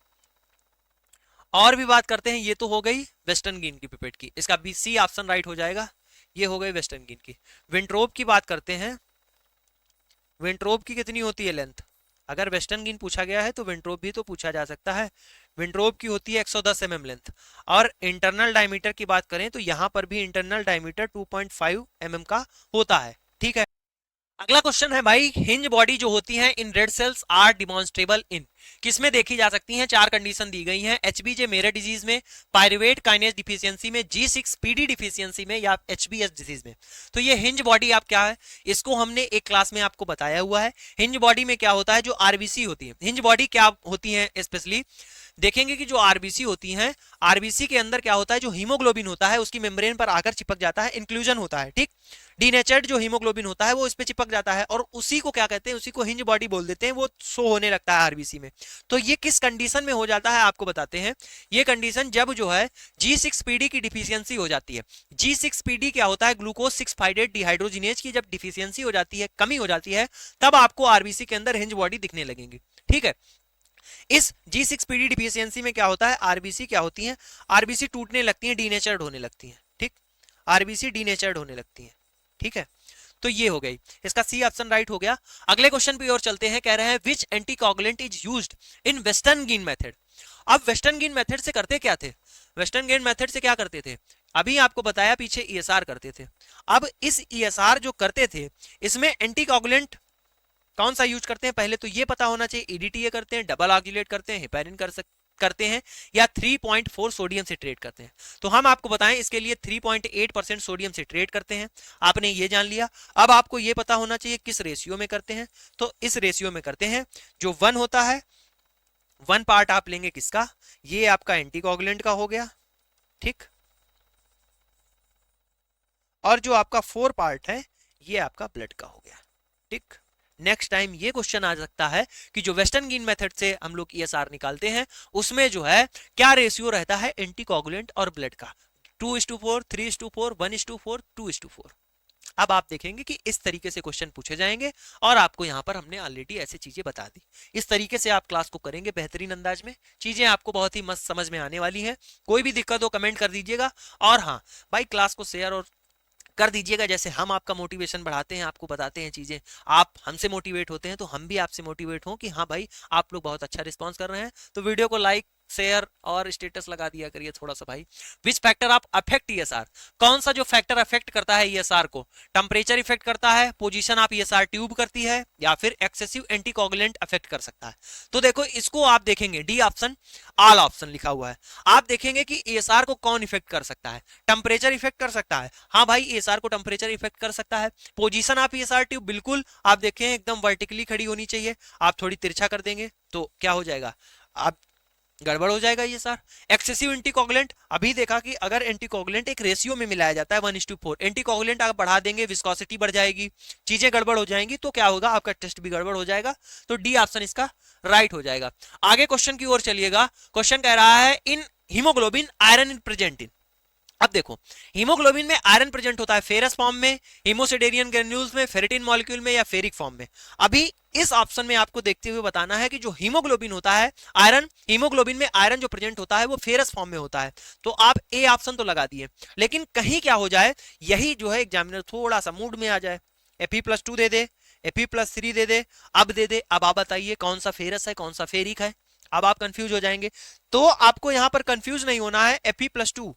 Speaker 1: और भी बात करते हैं, ये तो हो गई वेस्टर्न गिन की पिपेट की, इसका बी सी ऑप्शन राइट हो जाएगा, ये हो गई वेस्टर्न गिन की। विंट्रोप की बात करते हैं, विंट्रोप की कितनी होती है लेंथ, अगर वेस्टर्न गिन पूछा गया है तो विंट्रोप भी तो पूछा जा सकता है। विंट्रोप की होती है 110 mm लेंथ। और इंटरनल डायमीटर की बात करें तो यहां पर भी इंटरनल डायमीटर 2.5 mm का होता है। ठीक है, अगला क्वेश्चन है भाई, हिंज बॉडी जो होती है इन रेड सेल्स आर डिमॉन्स्ट्रेबल इन, किसमें देखी जा सकती हैं, 4 कंडीशन दी गई हैं, एचबीजे मेरे डिजीज में, पायरुवेट काइनेज डिफिशियंसी में, G6PD डिफिशियंसी में, या एचबीएस डिजीज में। तो ये हिंज बॉडी आप क्या है, इसको हमने एक क्लास में आपको बताया हुआ है। हिंज बॉडी में क्या होता है, जो आरबीसी होती है, हिंज बॉडी क्या होती है स्पेशली देखेंगे कि जो आरबीसी होती हैं, आरबीसी के अंदर क्या होता है, जो हीमोग्लोबिन होता है उसकी मेम्ब्रेन पर आकर चिपक जाता है, इंक्लूजन होता है। ठीक, डीनेचर्ड जो हीमोग्लोबिन होता है वो इस पे चिपक जाता है और उसी को क्या कहते हैं, उसी को हिंज बॉडी बोल देते हैं, वो शो होने लगता है आरबीसी में। तो ये किस कंडीशन में हो जाता है आपको बताते हैं, ये कंडीशन जब जो है G6PD की डिफिशियंसी हो जाती है। G6PD क्या होता है, ग्लूकोज 6-फाइडेट डिहाइड्रोजिनेज की जब डिफिशियंसी हो जाती है, कमी हो जाती है, तब आपको आरबीसी के अंदर हिंज बॉडी दिखने लगेंगी। ठीक है, इस G6PD डिफिशियंसी में क्या होता है, आरबीसी क्या होती है, आरबीसी टूटने लगती है, डीनेचर्ड होने लगती है, ठीक, आरबीसी डीनेचर्ड होने लगती है, ठीक है। तो ये हो गई, इसका सी ऑप्शन राइट हो गया। अगले क्वेश्चन पे और चलते हैं, कह रहे हैं which anticoagulant is used in Westergren method. अब वेस्टर्न गिन मेथड से करते क्या थे, वेस्टर्न गिन मेथड से क्या करते थे, अभी आपको बताया पीछे ईएसआर करते थे। अब इस ईएसआर जो करते थे इसमें एंटीकोगुलेंट कौन सा यूज करते हैं, पहले तो ये पता होना चाहिए, ईडीटीए करते हैं, डबल ऑक्सीलेट करते हैं, हेपेरिन करते हैं, या 3.4 सोडियम सिट्रेट करते हैं। तो हम आपको बताएं इसके लिए 3.8% सोडियम सिट्रेट करते हैं, आपने ये जान लिया। अब आपको ये पता होना चाहिए किस रेशियो में करते हैं, तो इस रेशियो में करते हैं, जो 1 होता है, 1 पार्ट आप लेंगे किसका, ये आपका एंटीकोगुलेंट का हो गया, ठीक, और जो आपका 4 पार्ट है ये आपका ब्लड का हो गया, ठीक। नेक्स्ट टाइम ये क्वेश्चन आ सकता है कि जो वेस्टर्न गिन मेथड से हम लोग ईएसआर निकालते हैं उसमें जो है क्या रेशियो रहता है एंटीकोगुलेंट और ब्लड का, 2:4, 3:4, 1:4, 2:4। अब आप देखेंगे कि इस तरीके से क्वेश्चन पूछे जाएंगे और आपको यहां पर हमने ऑलरेडी ऐसी चीजें बता दी। इस तरीके से आप क्लास को करेंगे बेहतरीन अंदाज में, चीजें आपको बहुत ही मस्त समझ में आने वाली हैं। कोई भी दिक्कत हो कमेंट कर दीजिएगा, और हाँ भाई क्लास को शेयर और कर दीजिएगा, जैसे हम आपका मोटिवेशन बढ़ाते हैं, आपको बताते हैं चीजें, आप हमसे मोटिवेट होते हैं तो हम भी आपसे मोटिवेट हों कि हाँ भाई आप लोग बहुत अच्छा रिस्पॉन्स कर रहे हैं। तो वीडियो को लाइक शेयर और स्टेटस लगा दिया करिए थोड़ा सा भाई। Which factor of affect ESR, कौन सा जो फैक्टर अफेक्ट करता है ईएसआर को, टेम्परेचर इफेक्ट करता है, पोजीशन ऑफ ईएसआर ट्यूब करती है, या फिर एक्सेसिव एंटीकोगुलेंट अफेक्ट कर सकता है। तो देखो इसको आप देखेंगे डी ऑप्शन ऑल ऑप्शन लिखा हुआ है, आप देखेंगे कि ईएसआर को कौन इफेक्ट कर सकता है, टेम्परेचर इफेक्ट कर सकता है, हाँ भाई ईएसआर को टेम्परेचर इफेक्ट कर सकता है। पोजीशन ऑफ ईएसआर ट्यूब बिल्कुल आप देखें एकदम वर्टिकली खड़ी होनी चाहिए, आप थोड़ी तिरछा कर देंगे तो क्या हो जाएगा, आप गड़बड़ हो जाएगा ये सर। एक्सेसिव एंटीकोगुलेंट, अभी देखा कि अगर एंटीकोगुलेंट एक रेशियो में मिलाया जाता है 1:4, एंटीकोगुलेंट अगर बढ़ा देंगे विस्कोसिटी बढ़ जाएगी, चीजें गड़बड़ हो जाएंगी, तो क्या होगा आपका टेस्ट भी गड़बड़ हो जाएगा। तो डी ऑप्शन इसका राइट हो जाएगा। आगे क्वेश्चन की ओर चलिएगा, क्वेश्चन कह रहा है in haemoglobin iron in present in. अब देखो हीमोग्लोबिन में आयरन प्रेजेंट होता है फेरस फॉर्म में, हीमोसिडेरियन ग्रेन्यूल्स में, फेरिटिन मॉलिक्यूल में, या फेरिक फॉर्म में। अभी इस ऑप्शन में आपको देखते हुए बताना है कि जो हीमोग्लोबिन होता है आयरन, हीमोग्लोबिन में आयरन जो प्रेजेंट होता है वो फेरस फॉर्म में होता है। तो आप ए ऑप्शन तो लगा दिए, लेकिन कहीं क्या हो जाए, यही जो है एग्जामिनर थोड़ा सा मूड में आ जाए, Fe+2 दे दे, Fe+3 दे दे, अब दे दे, अब आप बताइए कौन सा फेरस है कौन सा फेरिक है, अब आप कंफ्यूज हो जाएंगे। तो आपको यहां पर कंफ्यूज नहीं होना है, Fe+2,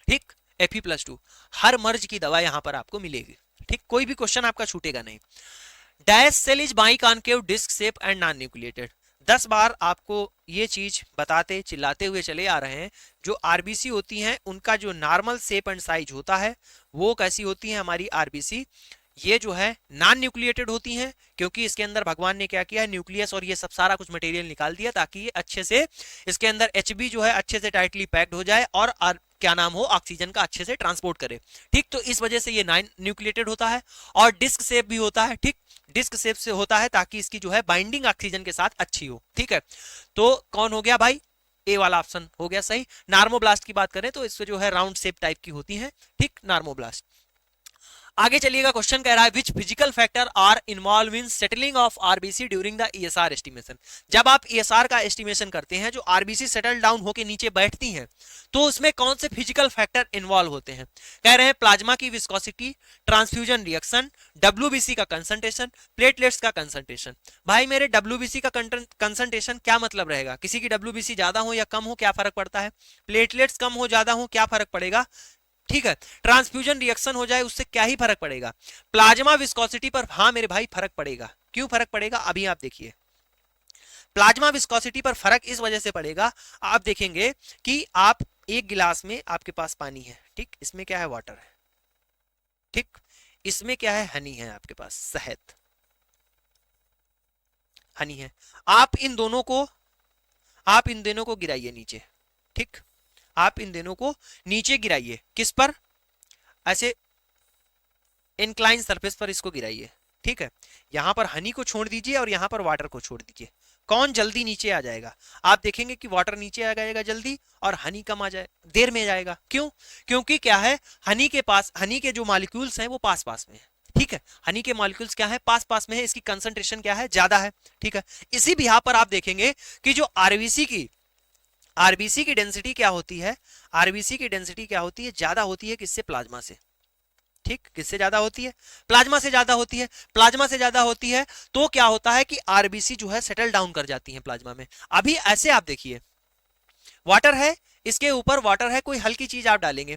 Speaker 1: ठीक, Fe+2 हर मर्ज की दवा यहां पर आपको मिलेगी, ठीक, कोई भी क्वेश्चन आपका छूटेगा नहीं। Dash cell is biconcave disc shape and non nucleated, 10 बार आपको ये चीज बताते चिल्लाते हुए चले आ रहे हैं। जो आरबीसी होती हैं उनका जो नॉर्मल शेप एंड साइज होता है वो कैसी होती है हमारी आरबीसी, ये जो है नॉन न्यूक्लिएटेड होती हैं, क्योंकि इसके अंदर भगवान ने क्या किया है, न्यूक्लियस और ये सब सारा कुछ मटेरियल निकाल दिया ताकि ये अच्छे से इसके अंदर एचबी जो है अच्छे से टाइटली पैक्ड हो जाए और क्या नाम हो ऑक्सीजन का अच्छे से ट्रांसपोर्ट करे, ठीक। तो इस वजह से ये नॉन न्यूक्लिएटेड होता है, और डिस्क शेप भी होता है, ठीक, डिस्क शेप से होता है ताकि इसकी जो है बाइंडिंग ऑक्सीजन के साथ अच्छी हो, ठीक है। तो कौन हो गया भाई, ए वाला ऑप्शन हो गया सही। नार्मोब्लास्ट की बात करें तो इससे जो है राउंड शेप टाइप की होती है, ठीक, नार्मोब्लास्ट। आगे चलिएगा, क्वेश्चन कह रहा है which physical factor are involve in settling of RBC during the ESR estimation. जब आप ईएसआर का एस्टिमेशन करते हैं, जो आरबीसी सेटल डाउन होकर नीचे बैठती हैं, तो उसमें कौन से फिजिकल फैक्टर इन्वॉल्व होते हैं। कह रहे हैं प्लाज्मा की विस्कोसिटी, ट्रांसफ्यूजन रिएक्शन, डब्ल्यूबीसी का कंसंट्रेशन, प्लेटलेट्स का कंसंट्रेशन। भाई मेरे डब्ल्यूबीसी का कंसंट्रेशन क्या मतलब रहेगा, किसी की डब्ल्यूबीसी ज्यादा हो या कम हो क्या फर्क पड़ता है, प्लेटलेट्स कम हो ज्यादा हो क्या फर्क पड़ेगा, ठीक है, ट्रांसफ्यूजन रिएक्शन हो जाए उससे क्या ही फर्क पड़ेगा, प्लाज्मा विस्कोसिटी पर हाँ मेरे भाई फर्क पड़ेगा। क्यों फर्क पड़ेगा, अभी आप देखिए। प्लाज्मा विस्कोसिटी पर फर्क इस वजह से पड़ेगा, आप देखेंगे कि आप एक गिलास में आपके पास पानी है, ठीक, इसमें क्या है वाटर है, ठीक, इसमें क्या है हनी है, आपके पास शहद हनी है, आप इन दोनों को गिराइए नीचे, ठीक, आप इन दोनों को नीचे गिराइए, किस पर, ऐसे इंक्लाइन सरफेस पर इसको गिराइए, ठीक है। यहां पर हनी को छोड़ दीजिए और यहां पर वाटर को छोड़ दीजिए, कौन जल्दी नीचे आ जाएगा, आप देखेंगे कि वाटर नीचे आ जाएगा जल्दी और हनी कम आ जाए देर में जाएगा। क्यों, क्योंकि क्या है हनी के पास, हनी के जो मॉलिक्यूल्स हैं वो पास पास में है, ठीक है, हनी के मॉलिक्यूल्स क्या है, पास पास में है, इसकी कंसंट्रेशन क्या है, ज्यादा है। ठीक है, इसी भी यहां पर आप देखेंगे कि जो आरबीसी की डेंसिटी क्या होती है, आरबीसी की डेंसिटी क्या होती है, ज्यादा होती है किससे, प्लाज्मा से। ठीक, किससे ज्यादा होती है, प्लाज्मा से ज्यादा होती है। प्लाज्मा से ज्यादा होती है तो क्या होता है कि आरबीसी जो है सेटल डाउन कर जाती है प्लाज्मा में। अभी ऐसे आप देखिए, वाटर है, इसके ऊपर वाटर है, कोई हल्की चीज आप डालेंगे,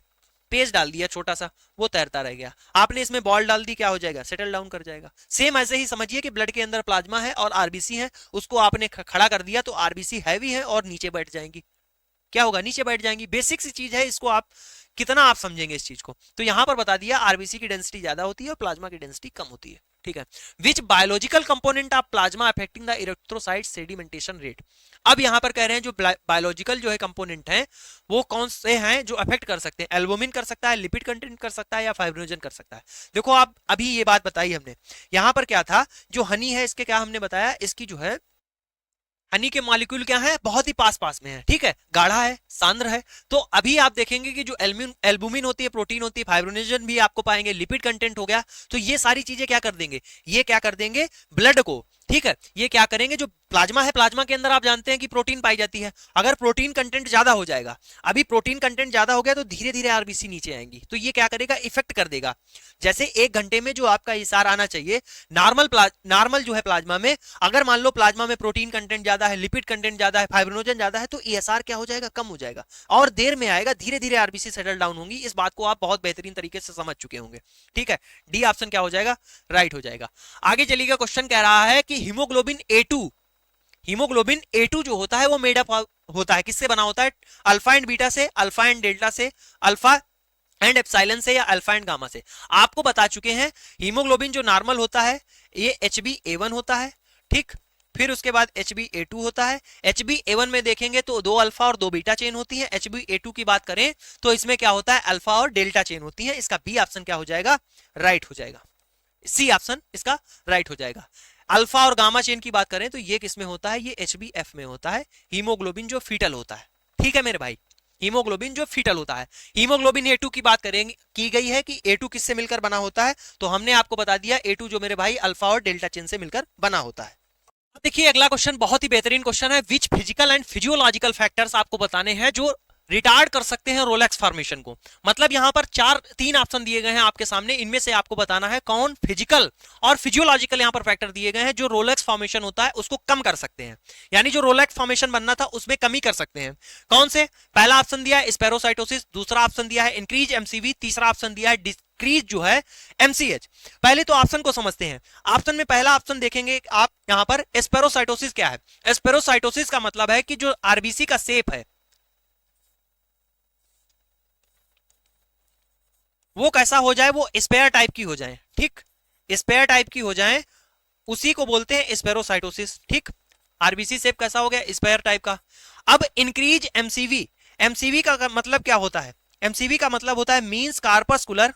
Speaker 1: पेज डाल दिया छोटा सा, वो तैरता रह गया। आपने इसमें बॉल डाल दी, क्या हो जाएगा, सेटल डाउन कर जाएगा। सेम ऐसे ही समझिए कि ब्लड के अंदर प्लाज्मा है और आरबीसी है, उसको आपने खड़ा कर दिया तो आरबीसी हैवी है और नीचे बैठ जाएंगी। क्या होगा, नीचे बैठ जाएंगी। बेसिक सी चीज है, इसको आप कितना आप समझेंगे इस चीज को। तो यहां पर बता दिया आरबीसी की डेंसिटी ज्यादा होती है और प्लाज्मा की डेंसिटी कम होती है। ठीक है, which biological component of plasma affecting the erythrocyte sedimentation rate. अब यहां पर कह रहे हैं जो बायोलॉजिकल जो है कंपोनेंट है वो कौन से हैं जो अफेक्ट कर सकते हैं। एल्बुमिन कर सकता है, लिपिड कंटेंट कर सकता है, या फाइब्रिनोजन कर सकता है। देखो आप अभी ये बात बताई हमने, यहां पर क्या था, जो हनी है इसके क्या हमने बताया, इसकी जो है हनी के मॉलिक्यूल क्या है, बहुत ही पास पास में है। ठीक है, गाढ़ा है, सांद्र है। तो अभी आप देखेंगे कि जो एल्बुमिन होती है, प्रोटीन होती है, फाइब्रिनोजन भी आपको पाएंगे, लिपिड कंटेंट हो गया। तो ये सारी चीजें क्या कर देंगे, ये क्या कर देंगे, ब्लड को, ठीक है, ये क्या करेंगे, जो प्लाज्मा है, प्लाज्मा के अंदर आप जानते हैं कि प्रोटीन पाई जाती है। अगर प्रोटीन कंटेंट ज्यादा हो जाएगा, अभी प्रोटीन कंटेंट ज्यादा हो गया तो धीरे धीरे आरबीसी नीचे आएंगी, तो ये क्या करेगा, इफेक्ट कर देगा। जैसे 1 घंटे में जो आपका इसार आना चाहिए नॉर्मल जो है प्लाज्मा में, अगर मान लो प्लाज्मा में प्रोटीन कंटेंट ज्यादा है, लिपिड कंटेंट ज्यादा है, फाइब्रिनोजन ज्यादा है, तो ईएसआर क्या हो जाएगा, कम हो जाएगा और देर में आएगा, धीरे धीरे आरबीसी सेटल डाउन होंगी। इस बात को आप बहुत बेहतरीन तरीके से समझ चुके होंगे। ठीक है, डी ऑप्शन क्या हो जाएगा, राइट हो जाएगा। आगे चलिएगा, क्वेश्चन कह रहा है कि हीमोग्लोबिन ए टू जो होता है वो मेड अप होता है, किससे बना होता है, अल्फा एंड बीटा से, अल्फा एंड डेल्टा से, अल्फा एंड एप्सिलॉन से, या अल्फा एंड गामा से। आपको बता चुके हैं हीमोग्लोबिन जो नॉर्मल होता है ये HbA1 होता है। ठीक, फिर उसके बाद HbA2 होता है। HbA1 में देखेंगे तो 2 अल्फा और 2 बीटा चेन होती है। HbA2 की बात करें तो इसमें क्या होता है, अल्फा और डेल्टा चेन होती है। इसका बी ऑप्शन क्या हो जाएगा, राइट हो जाएगा। सी ऑप्शन इसका राइट हो जाएगा। अल्फा और गामा चेन की बात करें तो ये किसमें होता है, ये HbF में होता है, हीमोग्लोबिन जो फीटल होता है। ठीक है मेरे भाई, हीमोग्लोबिन जो फीटल होता है। हीमोग्लोबिन A2 की बात करेंगे, की गई है कि A2 किससे मिलकर बना होता है, तो हमने आपको बता दिया A2 जो मेरे भाई अल्फा और डेल्टा चेन से मिलकर बना होता है। देखिए अगला क्वेश्चन बहुत ही बेहतरीन क्वेश्चन है, which physical and physiological factors आपको बताने हैं जो रिटार्ड कर सकते हैं रोलेक्स फॉर्मेशन को। मतलब यहां पर 3 ऑप्शन दिए गए हैं आपके सामने, इनमें से आपको बताना है कौन फिजिकल और फिजियोलॉजिकल यहां पर फैक्टर दिए गए हैं जो रोलेक्स फॉर्मेशन होता है उसको कम कर सकते हैं, यानी जो रोलेक्स फॉर्मेशन बनना था उसमें कमी कर सकते हैं। कौन से, पहला ऑप्शन दिया है स्पेरोसाइटोसिस, दूसरा ऑप्शन दिया है इंक्रीज एमसीवी, तीसरा ऑप्शन दिया है डिक्रीज जो है एमसीएच। पहले तो ऑप्शन को समझते हैं। ऑप्शन में पहला ऑप्शन देखेंगे आप यहां पर, स्पेरोसाइटोसिस क्या है। स्पेरोसाइटोसिस का मतलब है कि जो आरबीसी का शेप है वो कैसा हो जाए, वो स्पेयर टाइप की हो जाए। ठीक, स्पेयर टाइप की हो जाए, उसी को बोलते हैं स्पेरोसाइटोसिस। ठीक, आरबीसी शेप कैसा हो गया, स्पेयर टाइप का। अब इंक्रीज एमसीवी, एमसीवी का मतलब क्या होता है, एमसीवी का मतलब होता है मींस कार्पस्कुलर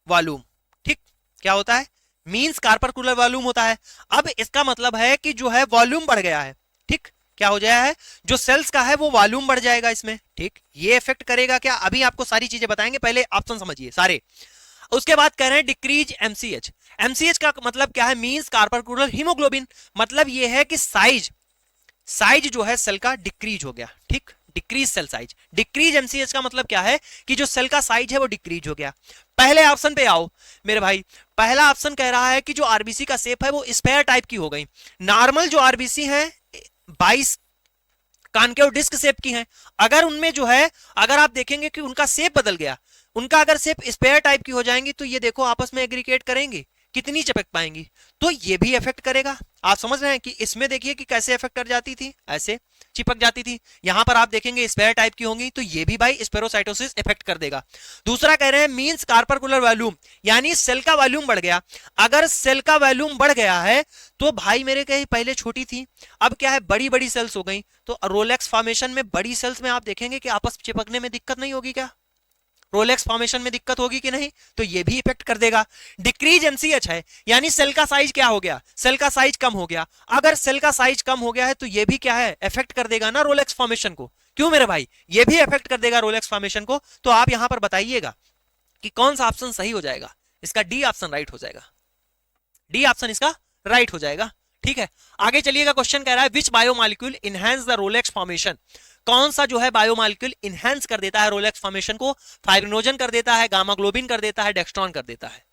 Speaker 1: वॉल्यूम। ठीक, क्या होता है, मींस कार्पस्कुलर वॉल्यूम होता है। अब इसका मतलब है कि जो है वॉल्यूम बढ़ गया है। ठीक, क्या हो जाया है, जो सेल्स का है वो वॉल्यूम बढ़ जाएगा इसमें। ठीक, ये इफेक्ट करेगा क्या, अभी आपको सारी चीजें बताएंगे, पहले ऑप्शन समझिए सारे। उसके बाद कह रहे हैं डिक्रीज एमसीएच। एमसीएच का मतलब क्या है, मींस कार्पस्कुलर हीमोग्लोबिन। मतलब ये है कि साइज जो है सेल का डिक्रीज हो गया। ठीक, decrease cell size. Decrease MCH का मतलब क्या है कि जो सेल का साइज है वो डिक्रीज हो गया। पहले ऑप्शन पे आओ मेरे भाई, पहला ऑप्शन कह रहा है कि जो आरबीसी का शेप है वो स्पेयर टाइप की हो गई। नॉर्मल जो आरबीसी है 22 कॉनकेव डिस्क शेप की हैं। अगर उनमें जो है, अगर आप देखेंगे कि उनका शेप बदल गया, उनका अगर शेप स्पेयर टाइप की हो जाएंगी तो ये देखो आपस में एग्रीगेट करेंगी, कितनी चिपक पाएंगी, तो ये भी इफेक्ट करेगा। आप समझ रहे हैं कि इसमें देखिए कि कैसे इफेक्ट कर जाती थी, ऐसे चिपक जाती थी। यहां पर आप देखेंगे स्पेयर टाइप की होंगी तो ये भी भाई स्पेरोसाइटोसिस इफेक्ट कर देगा। दूसरा कह रहे हैं मींस कार्पस्कुलर वॉल्यूम, यानी सेल का वॉल्यूम बढ़ गया। अगर सेल का वॉल्यूम बढ़ गया है तो भाई मेरे कहीं पहले छोटी थी, अब क्या है, बड़ी बड़ी सेल्स हो गई। तो रोलेक्स फॉर्मेशन में बड़ी सेल्स में आप देखेंगे कि आपस चिपकने में दिक्कत नहीं होगी क्या, रोलेक्स फॉर्मेशन में दिक्कत होगी कि नहीं, तो ये भी इफेक्ट कर देगा। डिक्रीज एमसीएच है, यानी सेल का साइज क्या हो गया, सेल का साइज कम हो गया। अगर सेल का साइज कम हो गया है तो ये भी क्या है, इफेक्ट कर देगा ना रोलेक्स फॉर्मेशन को। क्यों मेरे भाई, ये भी इफेक्ट कर देगा रोलेक्स फॉर्मेशन को। तो आप यहां पर बताइएगा कि कौन सा ऑप्शन सही हो जाएगा, इसका डी ऑप्शन राइट हो जाएगा, डी ऑप्शन इसका राइट हो जाएगा। ठीक है, आगे चलिएगा, क्वेश्चन कह रहा है which biomolecule enhance the rouleaux formation, कौन सा जो है बायोमॉलिक्यूल इनहेंस कर देता है रोलेक्स फॉर्मेशन को, फाइब्रिनोजन कर देता है, गामा ग्लोबिन कर देता है, डेक्स्ट्रॉन कर देता है।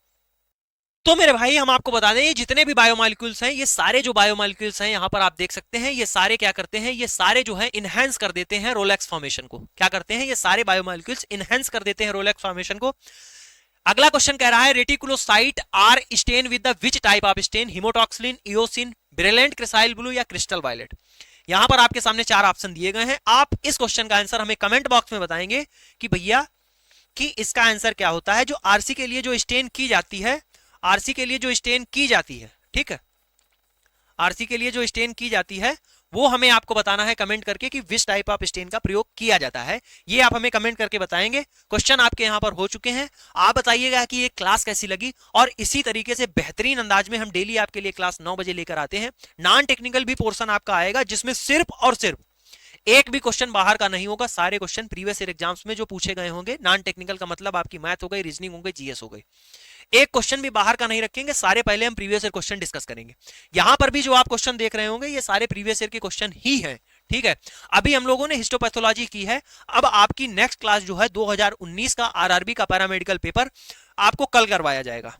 Speaker 1: तो मेरे भाई हम आपको बता दें, ये जितने भी बायोमॉलिक्यूल्स हैं, ये सारे जो बायोमॉलिक्यूल्स हैं यहां पर आप देख सकते हैं, ये सारे क्या करते हैं, ये सारे जो है इनहेंस कर देते हैं रोलेक्स फॉर्मेशन को। क्या करते हैं, ये सारे बायोमॉलिक्यूल्स इनहेंस कर देते हैं रोलेक्स फॉर्मेशन को। अगला क्वेश्चन कह रहा है reticulocyte are stain with the which type of stain, haematoxylin, eosin, brilliant cresyl blue या क्रिस्टल वायलेट। यहां पर आपके सामने 4 ऑप्शन दिए गए हैं, आप इस क्वेश्चन का आंसर हमें कमेंट बॉक्स में बताएंगे कि भैया कि इसका आंसर क्या होता है। जो आरसी के लिए जो स्टेन की जाती है, आरसी के लिए जो स्टेन की जाती है, ठीक है, आरसी के लिए जो स्टेन की जाती है वो हमें आपको बताना है कमेंट करके कि विच टाइप ऑफ स्टेन का प्रयोग किया जाता है, ये आप हमें कमेंट करके बताएंगे। क्वेश्चन आपके यहां पर हो चुके हैं, आप बताइएगा कि ये क्लास कैसी लगी, और इसी तरीके से बेहतरीन अंदाज में हम डेली आपके लिए क्लास 9 बजे लेकर आते हैं। नॉन टेक्निकल भी पोर्शन आपका आएगा जिसमें सिर्फ और सिर्फ एक भी क्वेश्चन बाहर का नहीं होगा, सारे क्वेश्चन प्रीवियस ईयर एग्जाम्स में जो पूछे गए होंगे। नॉन टेक्निकल का मतलब आपकी मैथ हो गई, रीजनिंग हो गई, जीएस हो गई, एक क्वेश्चन भी बाहर का नहीं रखेंगे, सारे पहले हम प्रीवियस ईयर क्वेश्चन डिस्कस करेंगे। यहां पर भी जो आप क्वेश्चन देख रहे होंगे ये सारे प्रीवियस ईयर के क्वेश्चन ही हैं। ठीक है, अभी हम लोगों ने हिस्टोपैथोलॉजी की है, अब आपकी नेक्स्ट क्लास जो है 2019 का आरआरबी का पैरामेडिकल पेपर आपको कल करवाया जाएगा।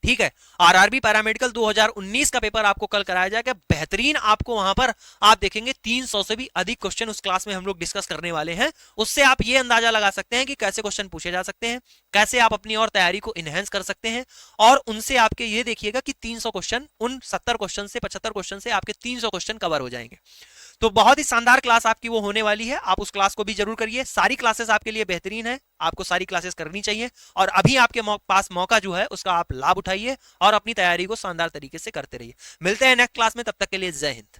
Speaker 1: ठीक है, आरआरबी पैरामेडिकल 2019 का पेपर आपको कल कराया जाएगा। बेहतरीन आपको वहां पर आप देखेंगे 300 से भी अधिक क्वेश्चन उस क्लास में हम लोग डिस्कस करने वाले हैं। उससे आप ये अंदाजा लगा सकते हैं कि कैसे क्वेश्चन पूछे जा सकते हैं, कैसे आप अपनी और तैयारी को इनहेंस कर सकते हैं, और उनसे आपके ये देखिएगा कि 300 क्वेश्चन उन 70 क्वेश्चन से 75 क्वेश्चन से आपके 300 क्वेश्चन कवर हो जाएंगे। तो बहुत ही शानदार क्लास आपकी वो होने वाली है, आप उस क्लास को भी जरूर करिए। सारी क्लासेस आपके लिए बेहतरीन है, आपको सारी क्लासेस करनी चाहिए, और अभी आपके पास मौका जो है उसका आप लाभ उठाइए और अपनी तैयारी को शानदार तरीके से करते रहिए। मिलते हैं नेक्स्ट क्लास में, तब तक के लिए जय हिंद।